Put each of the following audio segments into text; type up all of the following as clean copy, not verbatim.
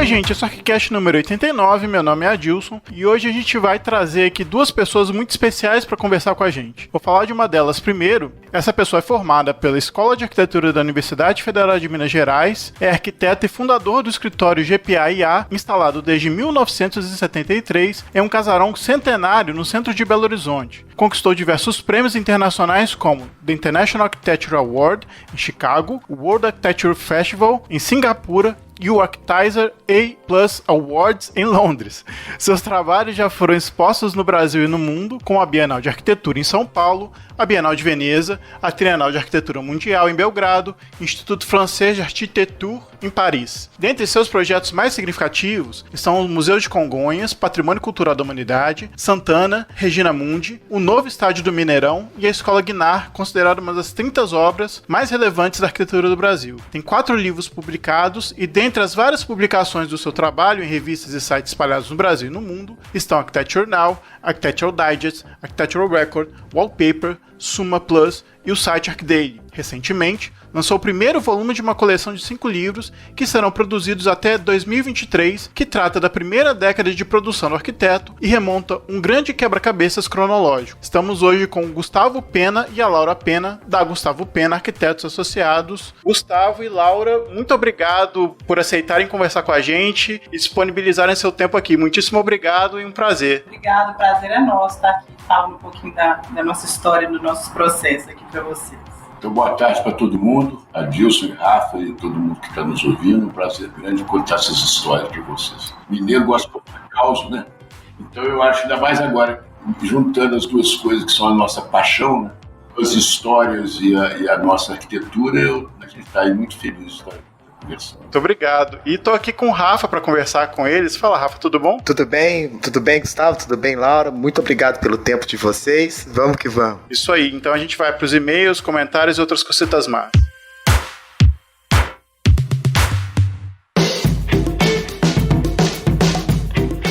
Oi gente, esse é o ArchiCast número 89, meu nome é Adilson e hoje a gente vai trazer aqui duas pessoas muito especiais para conversar com a gente. Vou falar de uma delas primeiro. Essa pessoa é formada pela Escola de Arquitetura da Universidade Federal de Minas Gerais, é arquiteto e fundador do escritório GPA-IA, instalado desde 1973 em um casarão centenário no centro de Belo Horizonte. Conquistou diversos prêmios internacionais como The International Architecture Award em Chicago, o World Architecture Festival em Singapura e o Architizer A+ Awards em Londres. Seus trabalhos já foram expostos no Brasil e no mundo, com a Bienal de Arquitetura em São Paulo, a Bienal de Veneza, a Trienal de Arquitetura Mundial em Belgrado, Instituto Francês de Architecture em Paris. Dentre seus projetos mais significativos estão o Museu de Congonhas, Patrimônio Cultural da Humanidade, Santana, Regina Mundi, o novo estádio do Mineirão e a Escola Guinar, considerada uma das 30 obras mais relevantes da arquitetura do Brasil. Tem 4 livros publicados e dentre as várias publicações do seu trabalho em revistas e sites espalhados no Brasil e no mundo estão Architecture Now, Architectural Digest, Architectural Record, Wallpaper, Summa Plus e o site ArchDaily. Recentemente, lançou o primeiro volume de uma coleção de 5 livros que serão produzidos até 2023, que trata da primeira década de produção do arquiteto e remonta um grande quebra-cabeças cronológico. Estamos hoje com o Gustavo Pena e a Laura Pena, da Gustavo Pena Arquitetos Associados. Gustavo e Laura, muito obrigado por aceitarem conversar com a gente e disponibilizarem seu tempo aqui. Muitíssimo obrigado e um prazer. Obrigado, o prazer é nosso estar aqui falando um pouquinho da nossa história, dos nossos processos aqui para vocês. Então, boa tarde para todo mundo, Adilson e Rafa e todo mundo que está nos ouvindo. Um prazer grande contar essas histórias para vocês. Mineiro gosta de contar caos, né? Então, eu acho, ainda mais agora, juntando as duas coisas que são a nossa paixão, né? As histórias e a nossa arquitetura, a gente está aí muito feliz de estar conversando. Muito obrigado. E tô aqui com o Rafa para conversar com eles. Fala, Rafa, tudo bom? Tudo bem, Gustavo? Tudo bem, Laura? Muito obrigado pelo tempo de vocês. Vamos que vamos. Isso aí. Então a gente vai para os e-mails, comentários e outras cositas mais.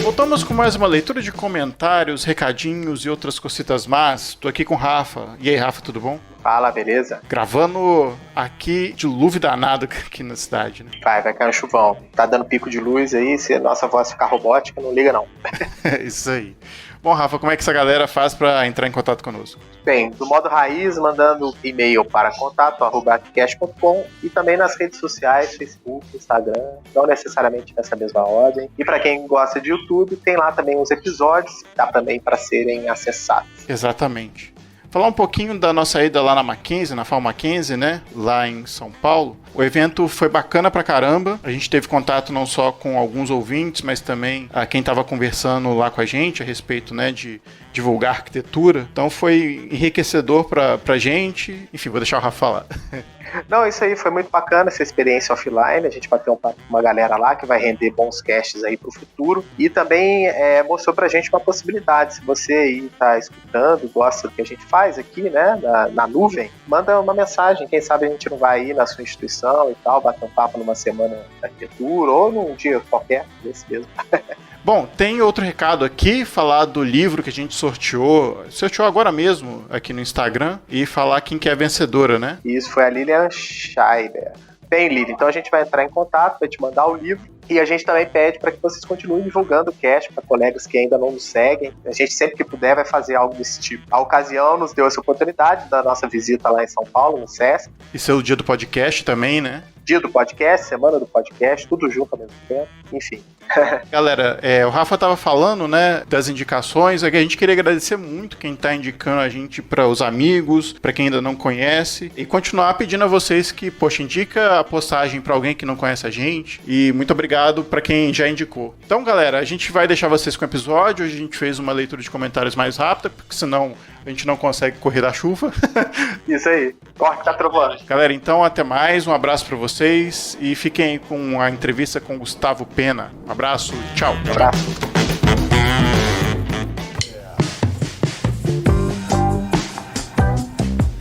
Voltamos com mais uma leitura de comentários, recadinhos e outras cositas más. Tô aqui com o Rafa. E aí, Rafa, tudo bom? Fala, beleza? Gravando aqui de luve danado aqui na cidade, né? Vai cair um chuvão. Tá dando pico de luz aí, se a nossa voz ficar robótica, não liga não. Isso aí. Bom, Rafa, como é que essa galera faz para entrar em contato conosco? Bem, do modo raiz, mandando e-mail para contato@arquicast.com e também nas redes sociais, Facebook, Instagram, não necessariamente nessa mesma ordem. E para quem gosta de YouTube, tem lá também os episódios, dá também para serem acessados. Exatamente. Falar um pouquinho da nossa ida lá na Mackenzie, na FAO Mackenzie, né? Lá em São Paulo. O evento foi bacana pra caramba. A gente teve contato não só com alguns ouvintes, mas também a quem estava conversando lá com a gente a respeito, né, de divulgar arquitetura. Então foi enriquecedor pra gente. Enfim, vou deixar o Rafa falar. Não, isso aí foi muito bacana, essa experiência offline. A gente bateu um papo com uma galera lá que vai render bons casts aí pro futuro. E também mostrou pra gente uma possibilidade. Se você aí tá escutando, gosta do que a gente faz aqui, né, na nuvem, manda uma mensagem. Quem sabe a gente não vai ir na sua instituição e tal, bater um papo numa semana de arquitetura ou num dia qualquer, desse mesmo. Bom, tem outro recado aqui, falar do livro que a gente sorteou agora mesmo aqui no Instagram e falar quem que é a vencedora, né? Isso, foi a Lilian Scheiber. Bem, Lilian, então a gente vai entrar em contato, vai te mandar o livro e a gente também pede para que vocês continuem divulgando o cast para colegas que ainda não nos seguem. A gente sempre que puder vai fazer algo desse tipo. A ocasião nos deu essa oportunidade da nossa visita lá em São Paulo, no SESC. Isso é o dia do podcast também, né? Dia do podcast, semana do podcast, tudo junto ao mesmo tempo, enfim. Galera, o Rafa tava falando, né, das indicações. Aqui a gente queria agradecer muito quem tá indicando a gente para os amigos, para quem ainda não conhece, e continuar pedindo a vocês que, poxa, indica a postagem para alguém que não conhece a gente. E muito obrigado para quem já indicou. Então, galera, a gente vai deixar vocês com o episódio. Hoje a gente fez uma leitura de comentários mais rápida, porque senão a gente não consegue correr da chuva. Isso aí. Corre, tá trovando. Galera, então até mais. Um abraço para vocês e fiquem aí com a entrevista com o Gustavo Pena. Um abraço e tchau. Um abraço.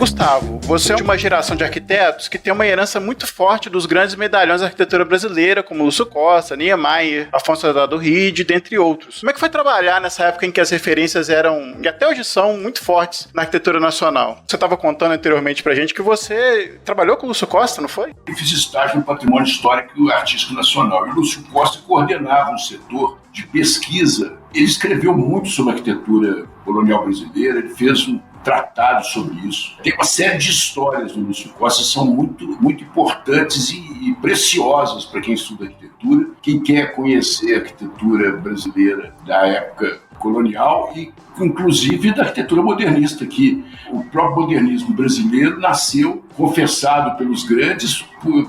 Gustavo, você é de uma geração de arquitetos que tem uma herança muito forte dos grandes medalhões da arquitetura brasileira, como Lúcio Costa, Niemeyer, Afonso Eduardo Ride, dentre outros. Como é que foi trabalhar nessa época em que as referências eram, e até hoje são, muito fortes na arquitetura nacional? Você estava contando anteriormente pra gente que você trabalhou com o Lúcio Costa, não foi? Eu fiz estágio no Patrimônio Histórico e Artístico Nacional. E o Lúcio Costa coordenava um setor de pesquisa. Ele escreveu muito sobre a arquitetura colonial brasileira, ele fez um tratado sobre isso. Tem uma série de histórias do Lúcio Costa que são muito, muito importantes e preciosas para quem estuda arquitetura, quem quer conhecer a arquitetura brasileira da época colonial e, inclusive, da arquitetura modernista, que o próprio modernismo brasileiro nasceu, confessado pelos grandes,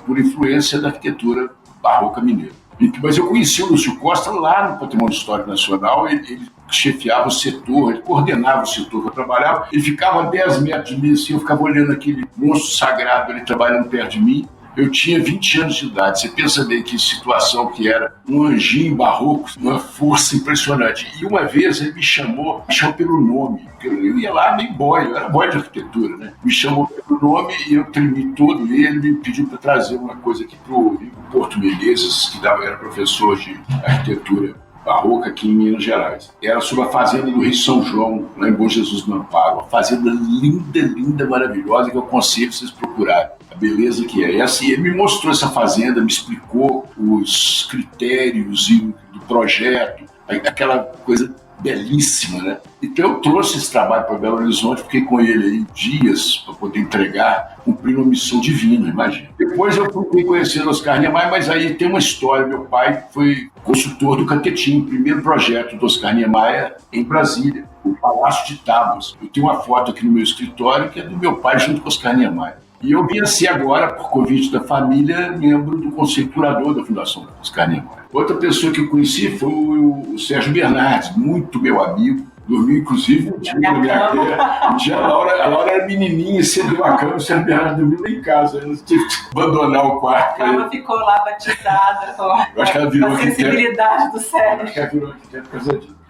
por influência da arquitetura barroca mineira. Mas eu conheci o Lúcio Costa lá no Patrimônio Histórico Nacional, ele chefiava o setor, ele coordenava o setor que eu trabalhava, ele ficava a 10 metros de mim, assim, eu ficava olhando aquele monstro sagrado ali trabalhando perto de mim. Eu tinha 20 anos de idade, você pensa bem que situação que era, um anjinho barroco, uma força impressionante. E uma vez ele me chamou pelo nome, eu ia lá meio boy, eu era boy de arquitetura, né? Me chamou pelo nome e eu tremi todo ele, me pediu para trazer uma coisa aqui para o Porto Menezes, que era professor de arquitetura barroca aqui em Minas Gerais. Era sobre a fazenda do Rio São João, lá em Bom Jesus do Amparo. Uma fazenda linda, linda, maravilhosa, que eu aconselho vocês procurarem. A beleza que é essa. E ele me mostrou essa fazenda, me explicou os critérios do projeto, aquela coisa belíssima, né? Então eu trouxe esse trabalho para Belo Horizonte, fiquei com ele aí dias para poder entregar, cumprindo uma missão divina, imagina. Depois eu fui conhecer Oscar Niemeyer, mas aí tem uma história. Meu pai foi consultor do Catetim, o primeiro projeto do Oscar Niemeyer em Brasília, o Palácio de Tábuas. Eu tenho uma foto aqui no meu escritório que é do meu pai junto com Oscar Niemeyer. E eu vim assim agora, por convite da família, membro do Conselho Curador da Fundação Oscar Niemeyer. Outra pessoa que eu conheci foi o Sérgio Bernardes, muito meu amigo. Dormiu, inclusive, um dia na minha cama. Um dia a Laura era menininha, cedeu a cama, o Sérgio Bernardes dormiu lá em casa. Eu tive que abandonar o quarto. A cama ficou lá batizada com a sensibilidade do Sérgio. Acho que ela virou arquiteto por causa disso.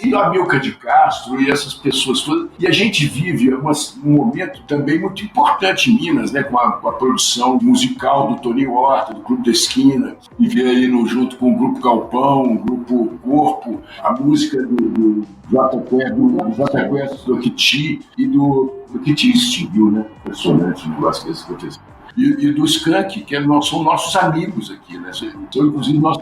E o Amilcar de Castro e essas pessoas todas. E a gente vive um momento também muito importante em Minas, né? Com a produção musical do Toninho Horta, do Clube da Esquina, e ver aí junto com o Grupo Galpão, o Grupo Corpo, a música do Jota Quest, do Kiti e do Kiti extinguiu, né? Impressionante o negócio que aconteceu. E do Skank, que são nossos amigos aqui, né? Então, inclusive, nós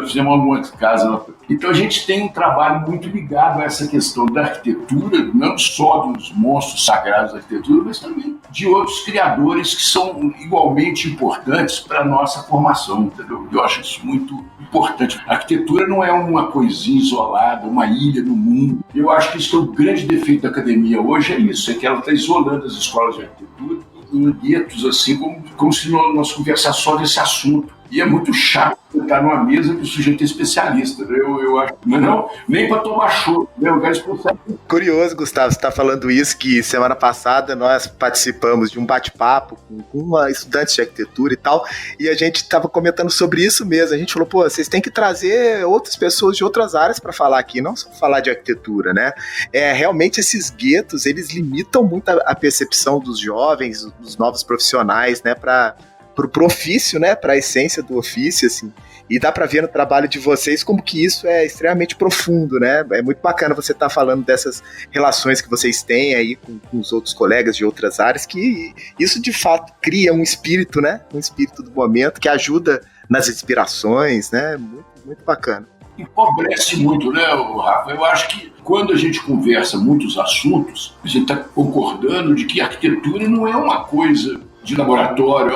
fizemos uma casa lá. Então, a gente tem um trabalho muito ligado a essa questão da arquitetura, não só dos monstros sagrados da arquitetura, mas também de outros criadores que são igualmente importantes para a nossa formação, entendeu? Eu acho isso muito importante. A arquitetura não é uma coisinha isolada, uma ilha no mundo. Eu acho que isso é o grande defeito da academia hoje, é isso, é que ela está isolando as escolas de arquitetura em guetos, assim, como se nós conversássemos só desse assunto. E é muito chato estar numa mesa que o sujeito é especialista, né? Eu acho. Não, nem para tomar show, né? O cara é especialista. Curioso, Gustavo, você está falando isso, que semana passada nós participamos de um bate-papo com uma estudante de arquitetura e tal, e a gente estava comentando sobre isso mesmo. A gente falou, pô, vocês têm que trazer outras pessoas de outras áreas para falar aqui, não só falar de arquitetura, né? Realmente esses guetos, eles limitam muito a percepção dos jovens, dos novos profissionais, né, pro ofício, né, para a essência do ofício, assim. E dá para ver no trabalho de vocês como que isso é extremamente profundo, né? É muito bacana você estar falando dessas relações que vocês têm aí com os outros colegas de outras áreas, que isso de fato cria um espírito, né? Um espírito do momento que ajuda nas inspirações, né? Muito, muito bacana. Empobrece muito, né, Rafa? Eu acho que quando a gente conversa muitos assuntos, a gente está concordando de que a arquitetura não é uma coisa de laboratório,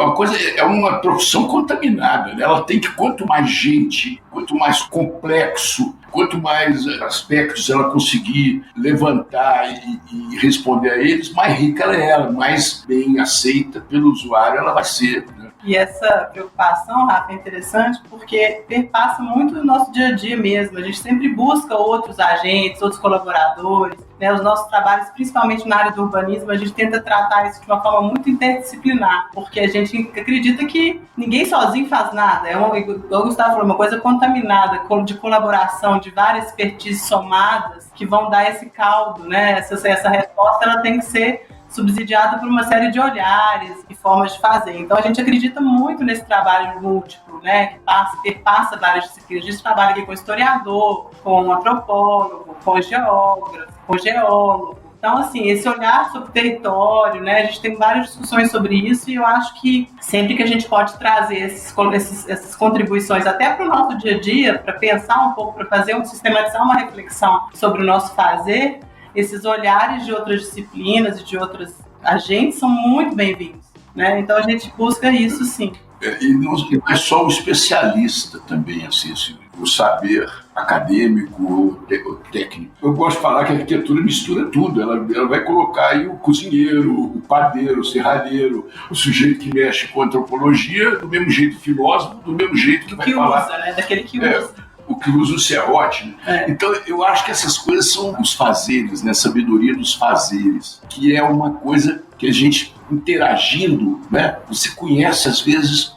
é uma profissão contaminada, né? Ela tem que, quanto mais gente, quanto mais complexo, quanto mais aspectos ela conseguir levantar e responder a eles, mais rica ela é, mais bem aceita pelo usuário ela vai ser, né? E essa preocupação, Rafa, é interessante porque perpassa muito no nosso dia a dia mesmo. A gente sempre busca outros agentes, outros colaboradores, né? Os nossos trabalhos, principalmente na área do urbanismo, a gente tenta tratar isso de uma forma muito interdisciplinar, porque a gente acredita que ninguém sozinho faz nada. Igual o Gustavo falou, uma coisa contaminada, de colaboração, de várias expertises somadas que vão dar esse caldo, né? Essa resposta ela tem que ser subsidiado por uma série de olhares e formas de fazer. Então, a gente acredita muito nesse trabalho múltiplo, né, que perpassa várias disciplinas. A gente trabalha aqui com historiador, com antropólogo, com geógrafo, com geólogo. Então, assim, esse olhar sobre o território, né, a gente tem várias discussões sobre isso e eu acho que sempre que a gente pode trazer essas contribuições até para o nosso dia a dia, para pensar um pouco, para sistematizar uma reflexão sobre o nosso fazer, esses olhares de outras disciplinas e de outros agentes são muito bem-vindos, né? Então, a gente busca isso, sim. E não é só o especialista também, assim, o saber acadêmico ou técnico. Eu gosto de falar que a arquitetura mistura tudo. Ela vai colocar aí o cozinheiro, o padeiro, o serralheiro, o sujeito que mexe com antropologia, do mesmo jeito o filósofo, do mesmo jeito que vai falar... usa, né? Daquele que usa. O que usa o serrote. Né? Então, eu acho que essas coisas são os fazeres, né? A sabedoria dos fazeres, que é uma coisa que a gente, interagindo, né? Você conhece, às vezes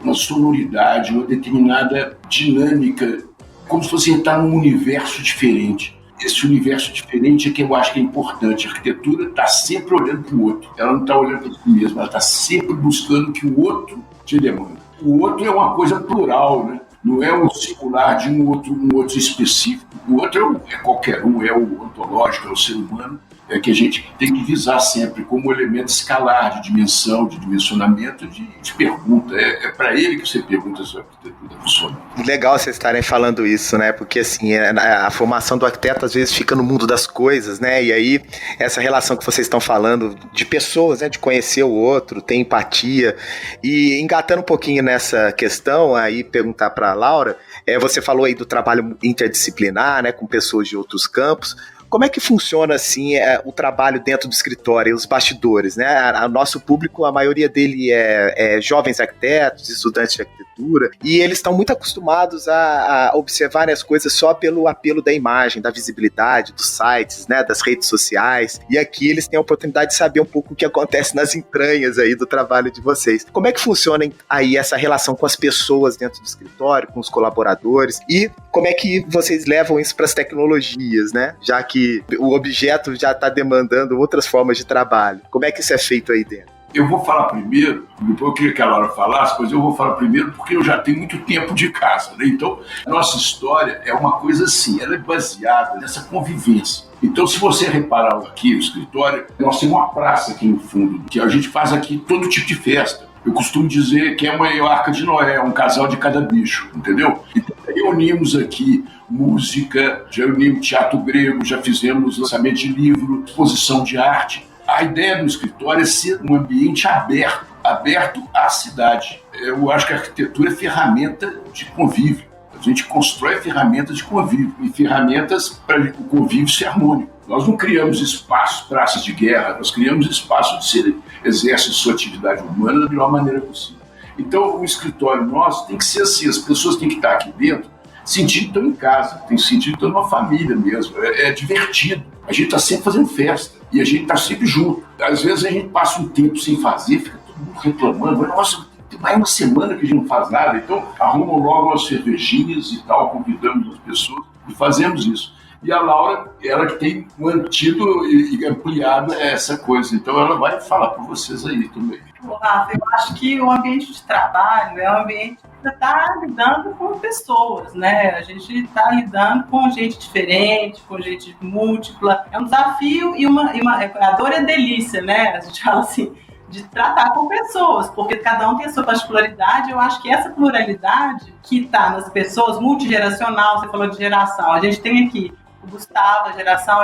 uma sonoridade, uma determinada dinâmica, como se fosse entrar num universo diferente. Esse universo diferente é que eu acho que é importante. A arquitetura está sempre olhando para o outro. Ela não está olhando para si mesma, ela está sempre buscando que o outro te demanda. O outro é uma coisa plural, né? Não é o singular de um outro específico. O outro é qualquer um, é o ontológico, é o ser humano. É que a gente tem que visar sempre como elemento escalar de dimensão, de dimensionamento, de pergunta. É para ele que você pergunta se a arquitetura funciona. Legal vocês estarem falando isso, né? Porque assim, a formação do arquiteto às vezes fica no mundo das coisas, né? E aí, essa relação que vocês estão falando de pessoas, né? De conhecer o outro, ter empatia. E engatando um pouquinho nessa questão, aí perguntar para a Laura, você falou aí do trabalho interdisciplinar, né? Com pessoas de outros campos. Como é que funciona, assim, o trabalho dentro do escritório, os bastidores, né? O nosso público, a maioria dele é jovens arquitetos, estudantes de arquitetura, e eles estão muito acostumados a observarem as coisas só pelo apelo da imagem, da visibilidade, dos sites, né? Das redes sociais, e aqui eles têm a oportunidade de saber um pouco o que acontece nas entranhas aí do trabalho de vocês. Como é que funciona aí essa relação com as pessoas dentro do escritório, com os colaboradores, e como é que vocês levam isso para as tecnologias, né? Já que o objeto já está demandando outras formas de trabalho. Como é que isso é feito aí dentro? Eu vou falar primeiro, depois eu queria que a Laura falasse, mas eu vou falar primeiro porque eu já tenho muito tempo de casa, né? Então, a nossa história é uma coisa assim, ela é baseada nessa convivência. Então, se você reparar aqui no escritório, nós temos uma praça aqui no fundo, que a gente faz aqui todo tipo de festa. Eu costumo dizer que é uma arca de Noé, um casal de cada bicho, entendeu? Então, reunimos aqui música, já reunimos teatro grego, já fizemos lançamento de livro, exposição de arte. A ideia do escritório é ser um ambiente aberto à cidade. Eu acho que a arquitetura é ferramenta de convívio. A gente constrói ferramentas de convívio e ferramentas para o convívio ser harmônico. Nós não criamos espaços, praças de guerra, nós criamos espaços de ser exército de sua atividade humana da melhor maneira possível. Então, o escritório nosso tem que ser assim, as pessoas têm que estar aqui dentro sentindo que estão em casa, tem sentido que estão numa família mesmo, é divertido. A gente está sempre fazendo festa e a gente está sempre junto. Às vezes a gente passa um tempo sem fazer, fica todo mundo reclamando, nossa, tem mais uma semana que a gente não faz nada, então arrumam logo umas cervejinhas e tal, convidamos as pessoas e fazemos isso. E a Laura, ela que tem mantido e ampliado essa coisa, então ela vai falar para vocês aí também. Rafa, eu acho que o ambiente de trabalho é um ambiente que está lidando com pessoas, né? A gente está lidando com gente diferente, com gente múltipla. É um desafio e a dor é delícia, né? A gente fala assim, de tratar com pessoas, porque cada um tem a sua particularidade. Eu acho que essa pluralidade que está nas pessoas, multigeracional, você falou de geração, a gente tem aqui o Gustavo, a geração,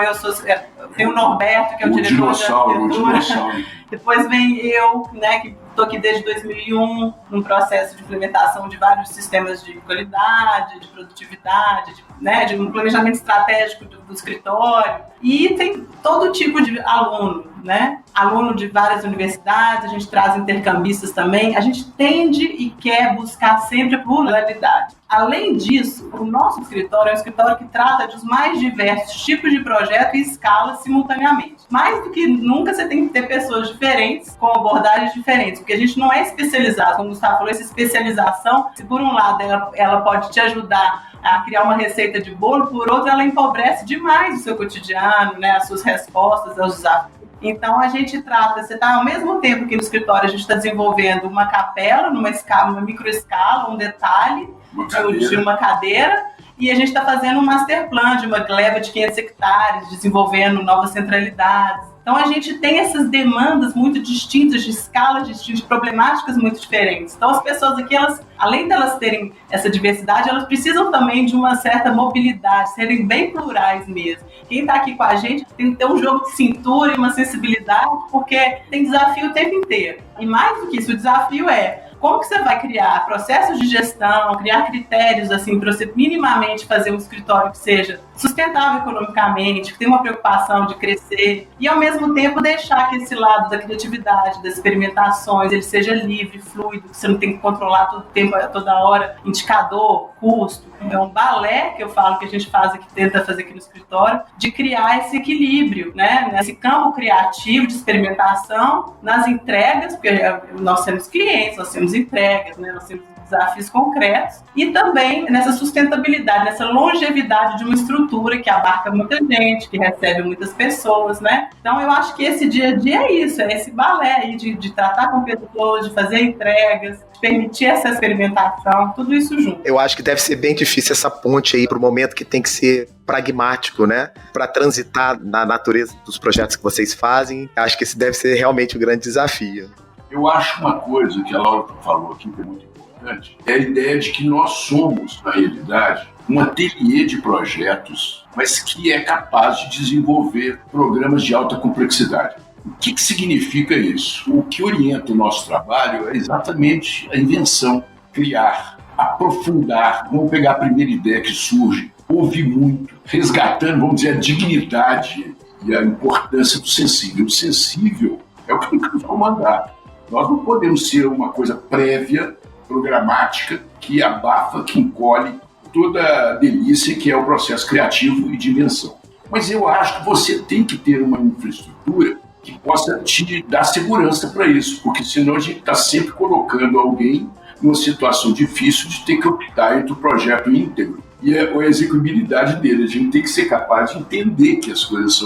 tem o Norberto, que é o diretor de arquitetura. Depois vem eu, né, que estou aqui desde 2001, num processo de implementação de vários sistemas de qualidade, de produtividade, de um planejamento estratégico do escritório. E tem todo tipo de aluno, né? Aluno de várias universidades, a gente traz intercambistas também, a gente tende e quer buscar sempre a pluralidade. Além disso, o nosso escritório é um escritório que trata dos mais diversos tipos de projeto e escalas simultaneamente. Mais do que nunca, você tem que ter pessoas diferentes, com abordagens diferentes, porque a gente não é especializado. Como o Gustavo falou, essa especialização, se por um lado ela pode te ajudar a criar uma receita de bolo, por outro ela empobrece demais o seu cotidiano, né, as suas respostas aos desafios. Então a gente trata, você está ao mesmo tempo que no escritório a gente está desenvolvendo uma capela, numa microescala, um detalhe de uma cadeira, e a gente está fazendo um master plan de uma gleba de 500 hectares, desenvolvendo novas centralidades. Então a gente tem essas demandas muito distintas, de escalas distintas, de problemáticas muito diferentes. Então as pessoas aqui, além delas terem essa diversidade, elas precisam também de uma certa mobilidade, serem bem plurais mesmo. Quem está aqui com a gente tem que ter um jogo de cintura e uma sensibilidade, porque tem desafio o tempo inteiro. E mais do que isso, o desafio é como que você vai criar processos de gestão, criar critérios assim, para você minimamente fazer um escritório que seja sustentável economicamente, que tenha uma preocupação de crescer e, ao mesmo tempo, deixar que esse lado da criatividade, das experimentações, ele seja livre, fluido, que você não tem que controlar todo o tempo, toda hora, indicador, custo. É um balé que eu falo que a gente faz aqui, tenta fazer aqui no escritório, de criar esse equilíbrio, né? Nesse campo criativo de experimentação, nas entregas, porque nós temos clientes, nós temos entregas, né? Nós temos desafios concretos, e também nessa sustentabilidade, nessa longevidade de uma estrutura que abarca muita gente, que recebe muitas pessoas, né? Então eu acho que esse dia a dia é isso, é esse balé aí de tratar com pessoas, de fazer entregas, de permitir essa experimentação, tudo isso junto. Eu acho que deve ser bem difícil essa ponte aí para o momento que tem que ser pragmático, né? Para transitar na natureza dos projetos que vocês fazem. Acho que esse deve ser realmente um grande desafio. Eu acho uma coisa que a Laura falou aqui que é muito importante, é a ideia de que nós somos, na realidade, um ateliê de projetos, mas que é capaz de desenvolver programas de alta complexidade. O que significa isso? O que orienta o nosso trabalho é exatamente a invenção, criar, aprofundar, vamos pegar a primeira ideia que surge, ouvir muito, resgatando, vamos dizer, a dignidade e a importância do sensível. O sensível é o que nós vamos mandar. Nós não podemos ser uma coisa prévia, programática, que abafa, que encolhe toda a delícia que é o processo criativo e de invenção. Mas eu acho que você tem que ter uma infraestrutura que possa te dar segurança para isso, porque senão a gente está sempre colocando alguém numa situação difícil de ter que optar entre o projeto íntegro e a execuibilidade dele. A gente tem que ser capaz de entender que as coisas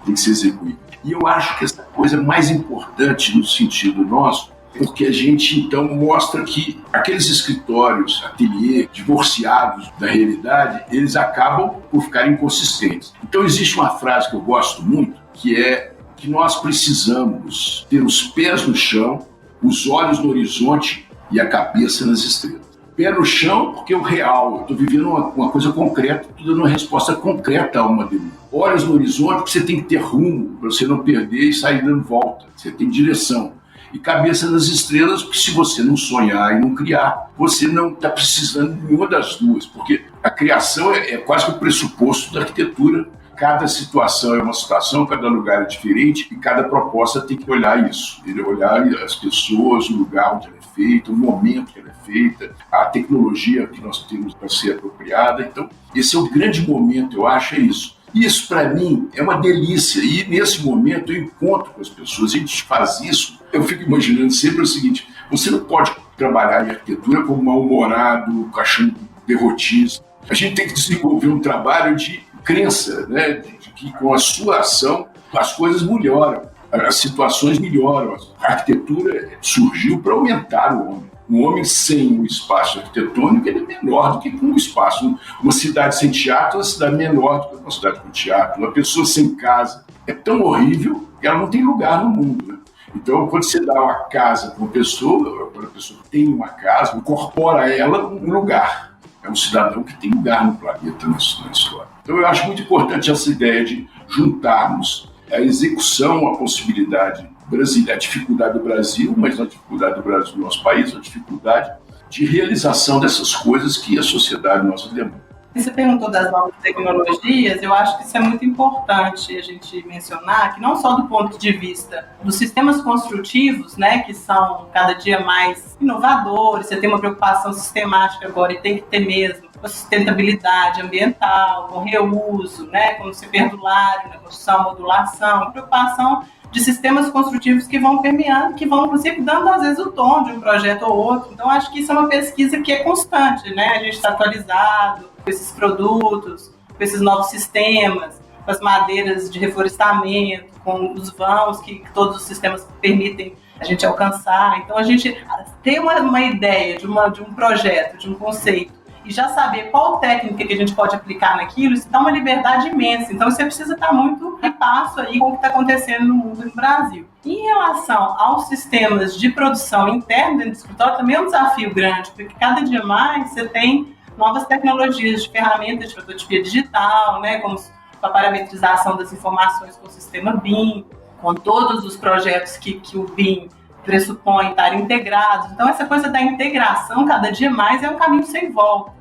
têm que ser execuídas. E eu acho que essa coisa mais importante no sentido nosso, porque a gente então mostra que aqueles escritórios, ateliê, divorciados da realidade, eles acabam por ficar inconsistentes. Então existe uma frase que eu gosto muito, que é que nós precisamos ter os pés no chão, os olhos no horizonte e a cabeça nas estrelas. Pé no chão, porque é o real, eu estou vivendo uma coisa concreta, estou dando uma resposta concreta a uma demanda. Olhos no horizonte, porque você tem que ter rumo, para você não perder e sair dando volta, você tem direção. E cabeça nas estrelas, porque se você não sonhar e não criar, você não está precisando de nenhuma das duas, porque a criação é quase que o pressuposto da arquitetura. Cada situação é uma situação, cada lugar é diferente e cada proposta tem que olhar isso. Ele olhar as pessoas, o lugar onde ela é feita, o momento que ela é feita, a tecnologia que nós temos para ser apropriada. Então, esse é o grande momento, eu acho, é isso. Isso, para mim, é uma delícia. E, nesse momento, eu encontro com as pessoas, a gente faz isso. Eu fico imaginando sempre o seguinte, você não pode trabalhar em arquitetura como mal-humorado, achando derrotista. A gente tem que desenvolver um trabalho de crença, né, de que com a sua ação as coisas melhoram, as situações melhoram. A arquitetura surgiu para aumentar o homem. Um homem sem um espaço arquitetônico ele é menor do que com um espaço. Uma cidade sem teatro é uma cidade menor do que uma cidade com teatro. Uma pessoa sem casa é tão horrível que ela não tem lugar no mundo, né? Então, quando você dá uma casa para uma pessoa, quando a pessoa tem uma casa, incorpora ela um lugar. É um cidadão que tem lugar no planeta, na história. Então, eu acho muito importante essa ideia de juntarmos a execução, a possibilidade brasileira, a dificuldade do Brasil, mas a dificuldade do Brasil, do nosso país, a dificuldade de realização dessas coisas que a sociedade nossa demanda. Você perguntou das novas tecnologias, eu acho que isso é muito importante a gente mencionar, que não só do ponto de vista dos sistemas construtivos, né, que são cada dia mais inovadores, você tem uma preocupação sistemática agora e tem que ter mesmo, com a sustentabilidade ambiental, com reuso, né, com o perdulário na construção, modulação, preocupação de sistemas construtivos que vão permeando, que vão, inclusive, dando, às vezes, o tom de um projeto ou outro. Então, acho que isso é uma pesquisa que é constante, né? A gente está atualizado com esses produtos, com esses novos sistemas, com as madeiras de reflorestamento, com os vãos que todos os sistemas permitem a gente alcançar. Então, a gente tem uma ideia de um projeto, de um conceito, e já saber qual técnica que a gente pode aplicar naquilo, isso dá uma liberdade imensa. Então, você precisa estar muito em passo aí com o que está acontecendo no mundo e no Brasil. Em relação aos sistemas de produção interna dentro do escritório, também é um desafio grande, porque cada dia mais você tem novas tecnologias de ferramentas de prototipia digital, né, como a parametrização das informações com o sistema BIM, com todos os projetos que o BIM pressupõe estar integrados. Então, essa coisa da integração, cada dia mais, é um caminho sem volta.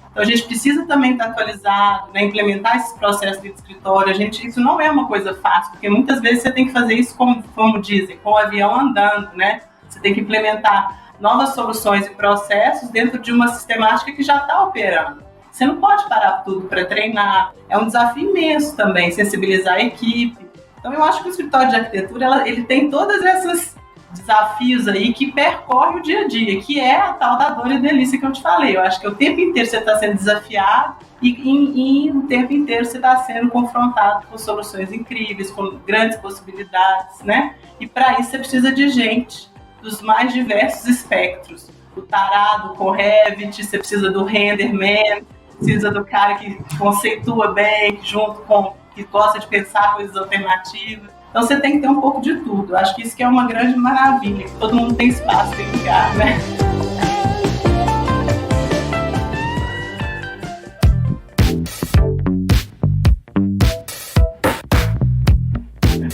Então, a gente precisa também estar atualizado, né, implementar esses processos de escritório. Isso não é uma coisa fácil, porque muitas vezes você tem que fazer isso, como dizem, com o avião andando, né? Você tem que implementar novas soluções e processos dentro de uma sistemática que já está operando. Você não pode parar tudo para treinar. É um desafio imenso também, sensibilizar a equipe. Então, eu acho que o escritório de arquitetura, ele tem todas essas desafios aí que percorre o dia a dia, que é a tal da dor e delícia que eu te falei. Eu acho que o tempo inteiro você está sendo desafiado e o tempo inteiro você está sendo confrontado com soluções incríveis, com grandes possibilidades, né? E para isso você precisa de gente dos mais diversos espectros. O tarado com Revit, você precisa do renderman, precisa do cara que conceitua bem, que gosta de pensar coisas alternativas. Então você tem que ter um pouco de tudo. Acho que isso que é uma grande maravilha, que todo mundo tem espaço, tem lugar, né?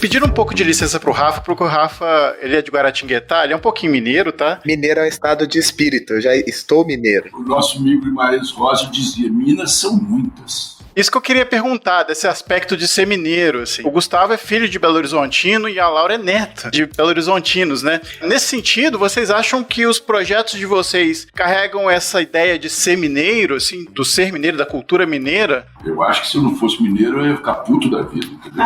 Pediram um pouco de licença pro Rafa, porque o Rafa, ele é de Guaratinguetá, ele é um pouquinho mineiro, tá? Mineiro é um estado de espírito, eu já estou mineiro. O nosso amigo Guimarães Rosa dizia, Minas são muitas. Isso que eu queria perguntar, desse aspecto de ser mineiro, assim. O Gustavo é filho de Belo Horizontino e a Laura é neta de Belo Horizontinos, né? Nesse sentido, vocês acham que os projetos de vocês carregam essa ideia de ser mineiro, assim, do ser mineiro, da cultura mineira? Eu acho que se eu não fosse mineiro, eu ia ficar puto da vida, entendeu?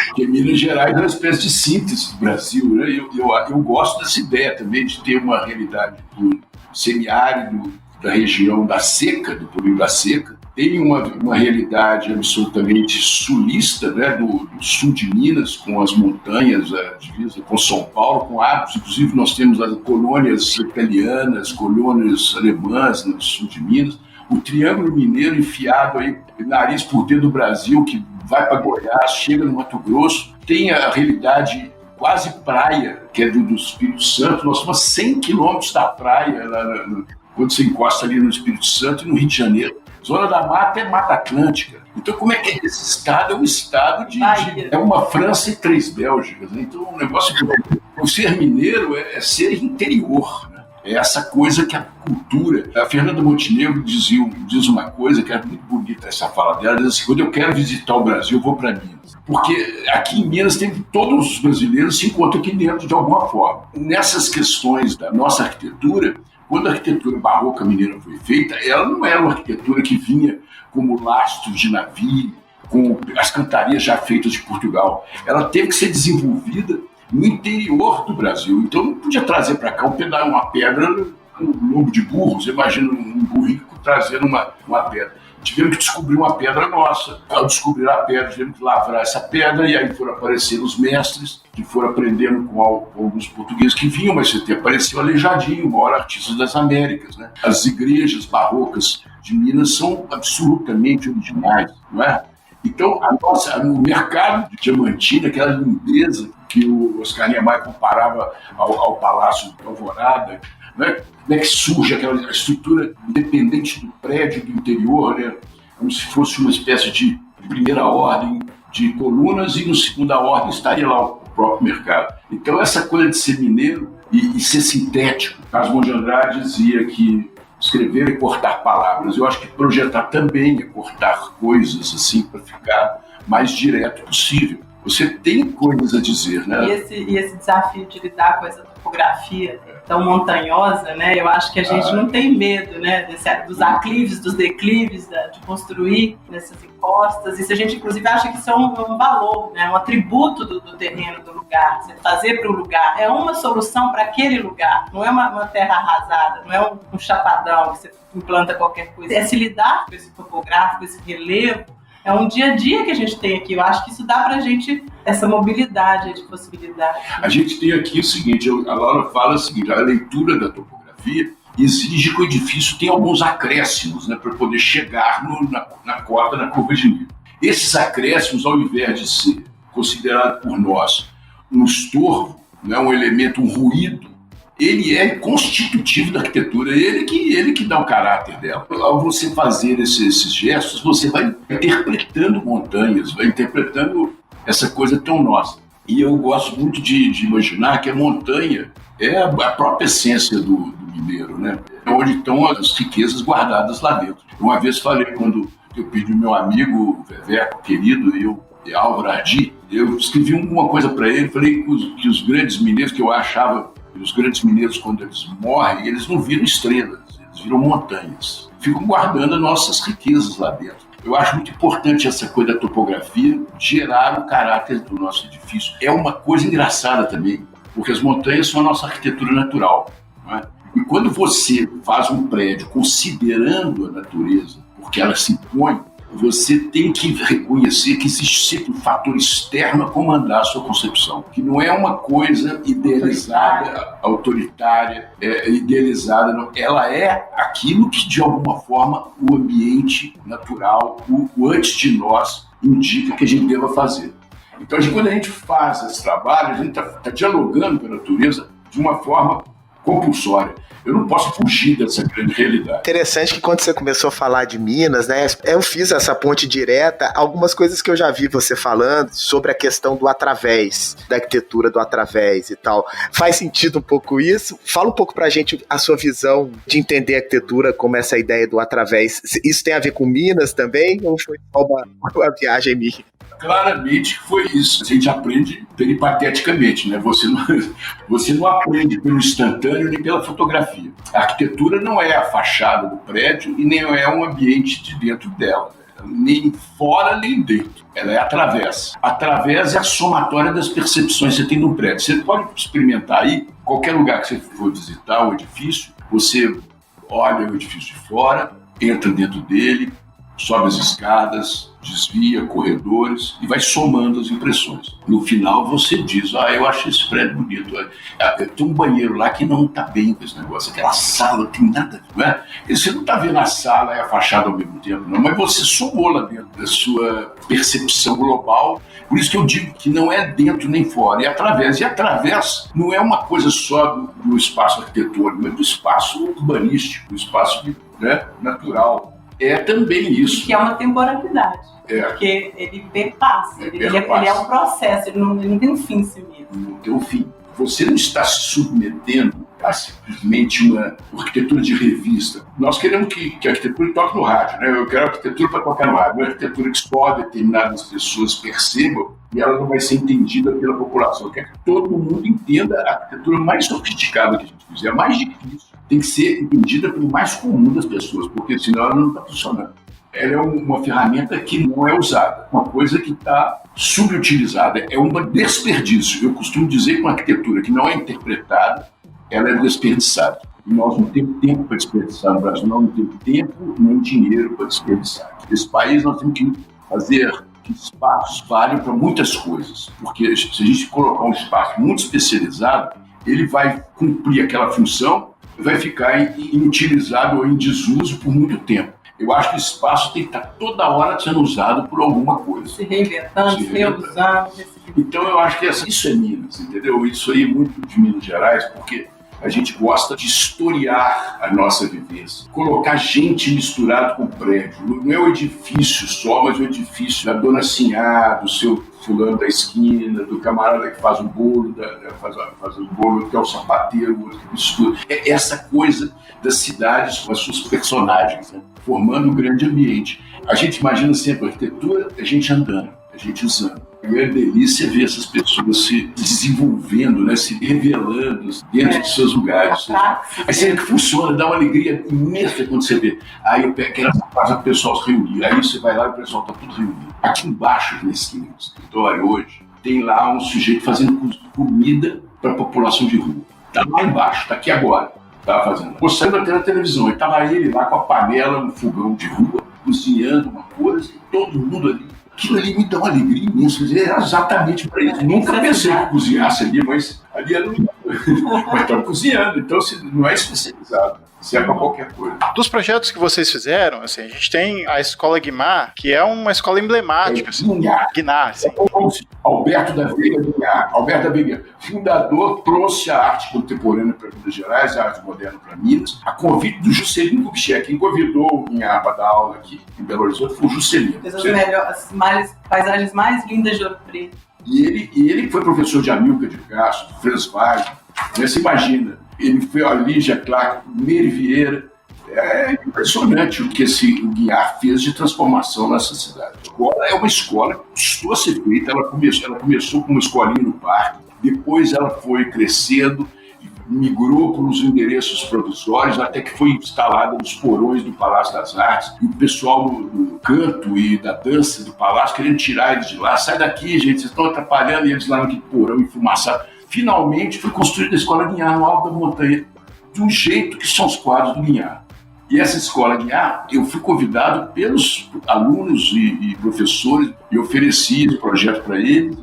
Porque Minas Gerais é uma espécie de síntese do Brasil, né? Eu gosto dessa ideia também de ter uma realidade do semiárido, da região da seca, do período da seca, tem uma realidade absolutamente sulista, né, do sul de Minas, com as montanhas, a divisa com São Paulo, com hábitos, inclusive nós temos as colônias italianas, colônias alemãs no sul de Minas, o Triângulo Mineiro enfiado aí, nariz por dentro do Brasil, que vai para Goiás, chega no Mato Grosso, tem a realidade quase praia, que é do Espírito Santo, nós estamos a 100 quilômetros da praia, quando você encosta ali no Espírito Santo e no Rio de Janeiro. Zona da Mata é Mata Atlântica. Então, como é que é esse estado? É um estado é uma França e 3 Bélgicas. Né? Então, um negócio que o ser mineiro é ser interior. Né? É essa coisa que a cultura... A Fernanda Montenegro diz uma coisa que é muito bonita, essa fala dela, diz assim, quando eu quero visitar o Brasil, eu vou para Minas. Porque aqui em Minas todos os brasileiros se encontram aqui dentro de alguma forma. Nessas questões da nossa arquitetura, quando a arquitetura barroca mineira foi feita, ela não era uma arquitetura que vinha como lastros de navio, com as cantarias já feitas de Portugal. Ela teve que ser desenvolvida no interior do Brasil. Então não podia trazer para cá uma pedra no lombo de burro. Você imagina um burrico trazendo uma pedra. Tivemos que descobrir uma pedra nossa. Ao descobrir a pedra, tivemos que lavrar essa pedra e aí foram aparecer os mestres que foram aprendendo com alguns portugueses que vinham, mas você apareceu Aleijadinho, o maior artista das Américas. Né? As igrejas barrocas de Minas são absolutamente originais, não é? Então, o mercado de Diamantina, aquela lindeza que o Oscar Niemeyer comparava ao Palácio de Alvorada, né? Como é que surge aquela estrutura independente do prédio do interior, né? Como se fosse uma espécie de primeira ordem de colunas e no segunda ordem estaria lá o próprio mercado. Então essa coisa de ser mineiro e ser sintético, Carlos Drummond de Andrade dizia que escrever é cortar palavras. Eu acho que projetar também é cortar coisas assim para ficar mais direto possível. Você tem coisas a dizer, né? E esse desafio de lidar com essa topografia tão montanhosa, né? Eu acho que a gente não tem medo, né? Dos aclives, dos declives, de construir nessas encostas. Isso a gente, inclusive, acha que isso é um valor, né? Um atributo do terreno, do lugar. Você fazer para o lugar. É uma solução para aquele lugar. Não é uma terra arrasada, não é um chapadão que você implanta qualquer coisa. É se lidar com esse topográfico, esse relevo. É um dia a dia que a gente tem aqui. Eu acho que isso dá pra gente essa mobilidade de possibilidade. A gente tem aqui o seguinte, a Laura fala o seguinte, a leitura da topografia exige que o edifício tenha alguns acréscimos, né, para poder chegar na cota da curva de nível. Esses acréscimos, ao invés de ser considerado por nós um estorvo, né, um elemento, um ruído, ele é constitutivo da arquitetura, ele que dá o caráter dela. Ao você fazer esses gestos, você vai interpretando montanhas, vai interpretando essa coisa tão nossa. E eu gosto muito de imaginar que a montanha é a própria essência do mineiro, né? É onde estão as riquezas guardadas lá dentro. Uma vez falei, quando eu pedi ao meu amigo Veveco, querido, Álvaro Ardi, eu escrevi uma coisa para ele, falei que os grandes mineiros, que eu achava, os grandes mineiros, quando eles morrem, eles não viram estrelas, eles viram montanhas. Ficam guardando as nossas riquezas lá dentro. Eu acho muito importante essa coisa da topografia, gerar o caráter do nosso edifício. É uma coisa engraçada também, porque as montanhas são a nossa arquitetura natural, não é? E quando você faz um prédio considerando a natureza, porque ela se impõe, você tem que reconhecer que existe sempre um fator externo a comandar a sua concepção, que não é uma coisa idealizada, autoritária, idealizada, não. Ela é aquilo que, de alguma forma, o ambiente natural, o antes de nós, indica que a gente deva fazer. Então, quando a gente faz esse trabalho, a gente está dialogando com a natureza de uma forma compulsória. Eu não posso fugir dessa grande realidade. Interessante que quando você começou a falar de Minas, né, eu fiz essa ponte direta, algumas coisas que eu já vi você falando sobre a questão do através, da arquitetura do através e tal. Faz sentido um pouco isso? Fala um pouco pra gente a sua visão de entender a arquitetura como essa ideia do através. Isso tem a ver com Minas também ou foi só uma viagem minha? Claramente foi isso. A gente aprende peripateticamente, né? Você não aprende pelo instantâneo nem pela fotografia. A arquitetura não é a fachada do prédio e nem é um ambiente de dentro dela. Nem fora, nem dentro. Ela é através. Através é a somatória das percepções que você tem no prédio. Você pode experimentar aí, qualquer lugar que você for visitar o edifício, você olha o edifício de fora, entra dentro dele, sobe as escadas, desvia corredores e vai somando as impressões. No final você diz, eu achei esse prédio bonito. Tem um banheiro lá que não está bem com esse negócio. Aquela sala não tem nada, não é? E você não está vendo a sala e a fachada ao mesmo tempo, não, mas você somou lá dentro da sua percepção global. Por isso que eu digo que não é dentro nem fora, é através. E através não é uma coisa só do espaço arquitetônico, mas do espaço urbanístico, do espaço natural. É também isso. Que é uma temporalidade. Porque ele perpassa. Ele é um processo, ele não tem um fim em si mesmo. Não tem um fim. Você não está se submetendo a simplesmente uma arquitetura de revista. Nós queremos que a arquitetura toque no rádio, né? Eu quero arquitetura para tocar no rádio. Uma arquitetura que só determinadas pessoas percebam e ela não vai ser entendida pela população. Eu quero que todo mundo entenda a arquitetura mais sofisticada que a gente fizer, a mais difícil. Tem que ser entendida pelo mais comum das pessoas, porque senão ela não está funcionando. Ela é uma ferramenta que não é usada, uma coisa que está subutilizada, é um desperdício. Eu costumo dizer que uma arquitetura que não é interpretada, ela é desperdiçada. E nós não temos tempo para desperdiçar no Brasil, nós não temos tempo nem dinheiro para desperdiçar. Nesse país nós temos que fazer que espaços valem para muitas coisas, porque se a gente colocar um espaço muito especializado, ele vai cumprir aquela função e vai ficar inutilizado ou em desuso por muito tempo. Eu acho que o espaço tem que estar toda hora sendo usado por alguma coisa. Se reinventando, se reusando. Então eu acho que isso é Minas, entendeu? Isso aí é muito de Minas Gerais, porque A gente gosta de historiar a nossa vivência, colocar gente misturado com o prédio. Não é o edifício só, mas o edifício da dona Sinhá, do seu fulano da esquina, do camarada que faz o bolo, faz o bolo, que é o sapateiro, o outro que mistura. É essa coisa das cidades com as suas personagens, né? Formando um grande ambiente. A gente imagina sempre a arquitetura, a gente andando, a gente usando. E é delícia ver essas pessoas se desenvolvendo, né, se revelando dentro de seus lugares. Aí você vê que funciona, dá uma alegria imensa quando você vê. Aí eu quero fazer o pessoal se reunir. Aí você vai lá e o pessoal está tudo reunido. Aqui embaixo, nesse escritório hoje, tem lá um sujeito fazendo comida para a população de rua. Está lá embaixo, está aqui agora. Estava fazendo. Mostrando até na televisão. E estava ele lá com a panela no fogão de rua, cozinhando uma coisa, e todo mundo ali. Aquilo ali me dá uma alegria imensa. Era exatamente para isso. Nunca pensei que cozinhasse ali, mas ali era mas estão cozinhando, então não é especializado. Isso é para qualquer coisa. Dos projetos que vocês fizeram, assim, a gente tem a Escola Guimar, que é uma escola emblemática. Guinar, assim. Alberto da Veiga Guiar. Alberto da Veiga, fundador, trouxe a arte contemporânea para Minas Gerais, a arte moderna para Minas, a convite do Juscelino Kubitschek. Quem convidou o Guiar para dar aula aqui em Belo Horizonte foi o Juscelino. As paisagens mais lindas de Ouro Preto. E ele foi professor de Amilcar de Castro, Franz Wagner. Você imagina, ele foi a Lígia Clark, Meire Vieira. É impressionante o que o Guiar fez de transformação nessa cidade. Agora é uma escola que custou a ser feita. Ela começou com uma escolinha no parque, depois ela foi crescendo, migrou para os endereços provisórios, até que foi instalada nos porões do Palácio das Artes, e o pessoal do canto e da dança do palácio querendo tirar eles de lá. Sai daqui, gente, vocês estão atrapalhando, eles lá naquele porão enfumaçado. Finalmente foi construída a Escola Guiar no alto da montanha, de um jeito que são os quadros do Guiar. E essa Escola Guiar, eu fui convidado pelos alunos e professores, e ofereci esse projeto para eles,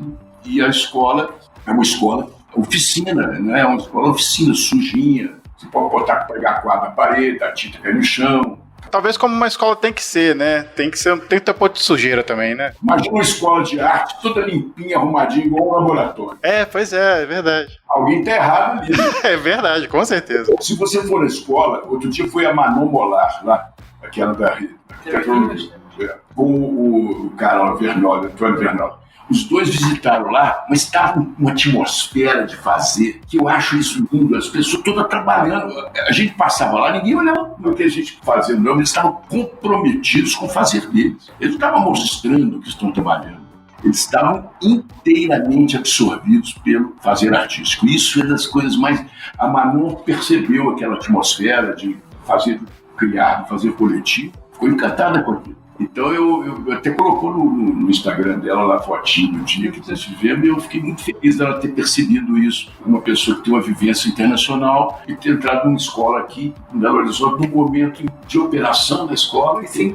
e a escola é uma escola oficina, né? É uma escola oficina, sujinha. Você pode botar, pegar quadro na parede, a tinta cai no chão. Talvez como uma escola tem que ser, né? Tem que ter ponto de sujeira também, né? Imagina uma escola de arte toda limpinha, arrumadinha, igual um laboratório. Pois é verdade. Alguém tá errado ali. É verdade, com certeza. Se você for na escola, outro dia foi a Manon Molar, lá, aquela da com o cara, o Antônio Vernoli. Os dois visitaram lá, mas estava uma atmosfera de fazer, que eu acho isso lindo, as pessoas todas trabalhando. A gente passava lá, ninguém olhava o que a gente fazia, não, eles estavam comprometidos com o fazer deles. Eles não estavam mostrando que estão trabalhando. Eles estavam inteiramente absorvidos pelo fazer artístico. Isso é das coisas mais... A Manon percebeu aquela atmosfera de fazer, criar, de fazer coletivo, ficou encantada com aquilo. Então eu até colocou no Instagram dela lá a fotinho do dia que nós tivemos, e eu fiquei muito feliz dela ter percebido isso. Uma pessoa que tem uma vivência internacional e ter entrado numa escola aqui em Belo Horizonte, num momento de operação da escola, e ter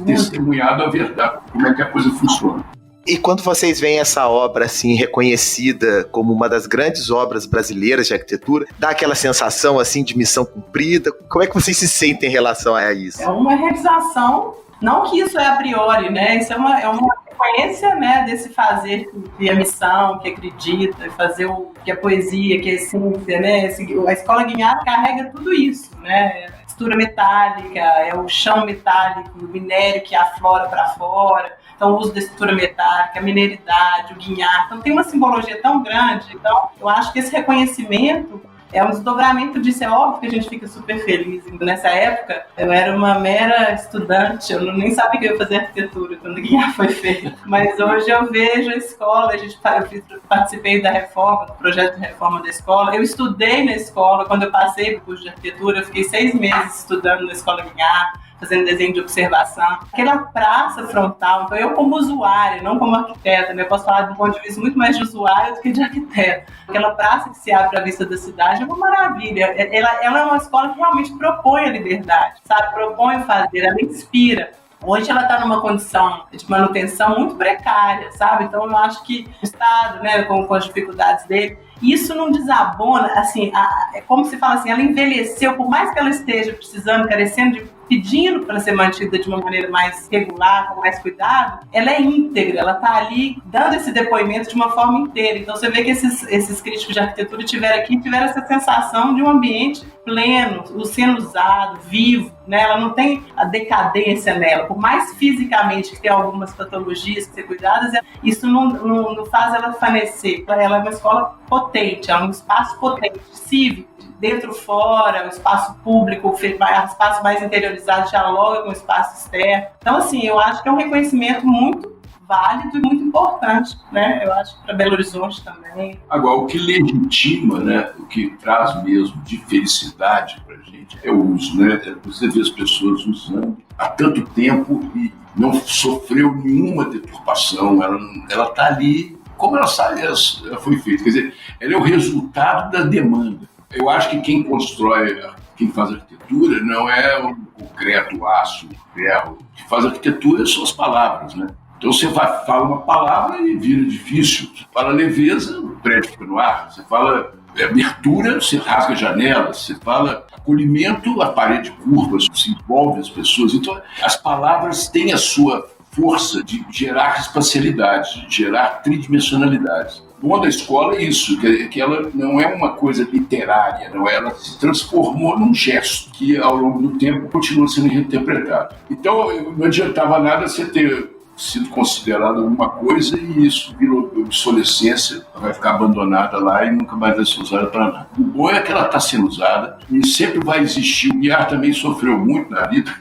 testemunhado a verdade, como é que a coisa funciona. E quando vocês veem essa obra assim reconhecida como uma das grandes obras brasileiras de arquitetura, dá aquela sensação assim de missão cumprida? Como é que vocês se sentem em relação a isso? É uma realização, não que isso é a priori, né? Isso é uma reconhecência, né, desse fazer que é missão, que acredita, fazer o que é poesia, que é essência, né? A Escola Guiar carrega tudo isso, né? Textura metálica, é o chão metálico, o minério que aflora para fora. Então, o uso da estrutura metálica, a mineridade, o guinhar. Então, tem uma simbologia tão grande. Então, eu acho que esse reconhecimento é um desdobramento disso. É óbvio que a gente fica super feliz. Nessa época, eu era uma mera estudante, eu nem sabia que eu ia fazer arquitetura quando o guinhar foi feito. Mas hoje eu vejo a escola, eu participei da reforma, do projeto de reforma da escola. Eu estudei na escola, quando eu passei para o curso de arquitetura, eu fiquei 6 meses estudando na Escola Guiar, fazendo desenho de observação. Aquela praça frontal, então eu como usuária, não como arquiteta, né? Eu posso falar de um ponto de vista muito mais de usuária do que de arquiteta. Aquela praça que se abre à vista da cidade é uma maravilha. Ela é uma escola que realmente propõe a liberdade, sabe? Propõe o fazer, ela inspira. Hoje ela está numa condição de manutenção muito precária, sabe? Então eu acho que o Estado, né, com as dificuldades dele, isso não desabona, assim, é como se fala assim, ela envelheceu, por mais que ela esteja precisando, carecendo de pedindo para ser mantida de uma maneira mais regular, com mais cuidado, ela é íntegra, ela está ali dando esse depoimento de uma forma inteira. Então você vê que esses críticos de arquitetura tiveram essa sensação de um ambiente pleno, sendo usado, vivo, né? Ela não tem a decadência nela, por mais fisicamente que tenha algumas patologias que ser cuidadas, isso não faz ela fanecer. Ela é uma escola potente, é um espaço potente, cívico, dentro, fora, o espaço público, o espaço mais interiorizado dialoga com o espaço externo. Então, assim, eu acho que é um reconhecimento muito válido e muito importante, né? Eu acho que para Belo Horizonte também. Agora, o que legitima, né, o que traz mesmo de felicidade para a gente é o uso, né? Você vê as pessoas usando há tanto tempo e não sofreu nenhuma deturpação, ela está ali como ela foi feita. Quer dizer, ela é o resultado da demanda. Eu acho que quem constrói, quem faz arquitetura, não é o concreto, o aço, o ferro. O que faz arquitetura são as palavras, né? Então você fala uma palavra e vira edifício. Você fala leveza, o prédio fica no ar. Você fala abertura, você rasga janelas. Você fala acolhimento, a parede curva, se envolve as pessoas. Então as palavras têm a sua força de gerar espacialidade, de gerar tridimensionalidade. O bom da escola é isso, que ela não é uma coisa literária, ela se transformou num gesto que ao longo do tempo continua sendo reinterpretado. Então não adiantava nada você ter sido considerado alguma coisa e isso virou obsolescência, vai ficar abandonada lá e nunca mais vai ser usada para nada. O bom é que ela está sendo usada e sempre vai existir. O Guiar também sofreu muito na vida,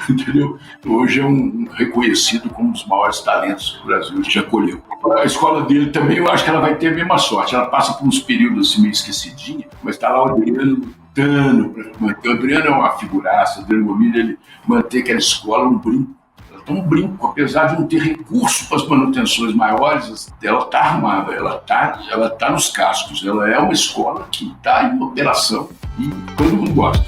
entendeu? Hoje é reconhecido como um dos maiores talentos que o Brasil já colheu. A escola dele também, eu acho que ela vai ter a mesma sorte. Ela passa por uns períodos assim meio esquecidinha, mas está lá o Adriano lutando para manter. O Adriano é uma figuraça, o Adriano Gomide, ele mantém aquela escola um brinco. Um brinco, apesar de não ter recurso para as manutenções maiores, ela está armada, ela tá nos cascos, ela é uma escola que está em operação e todo mundo gosta.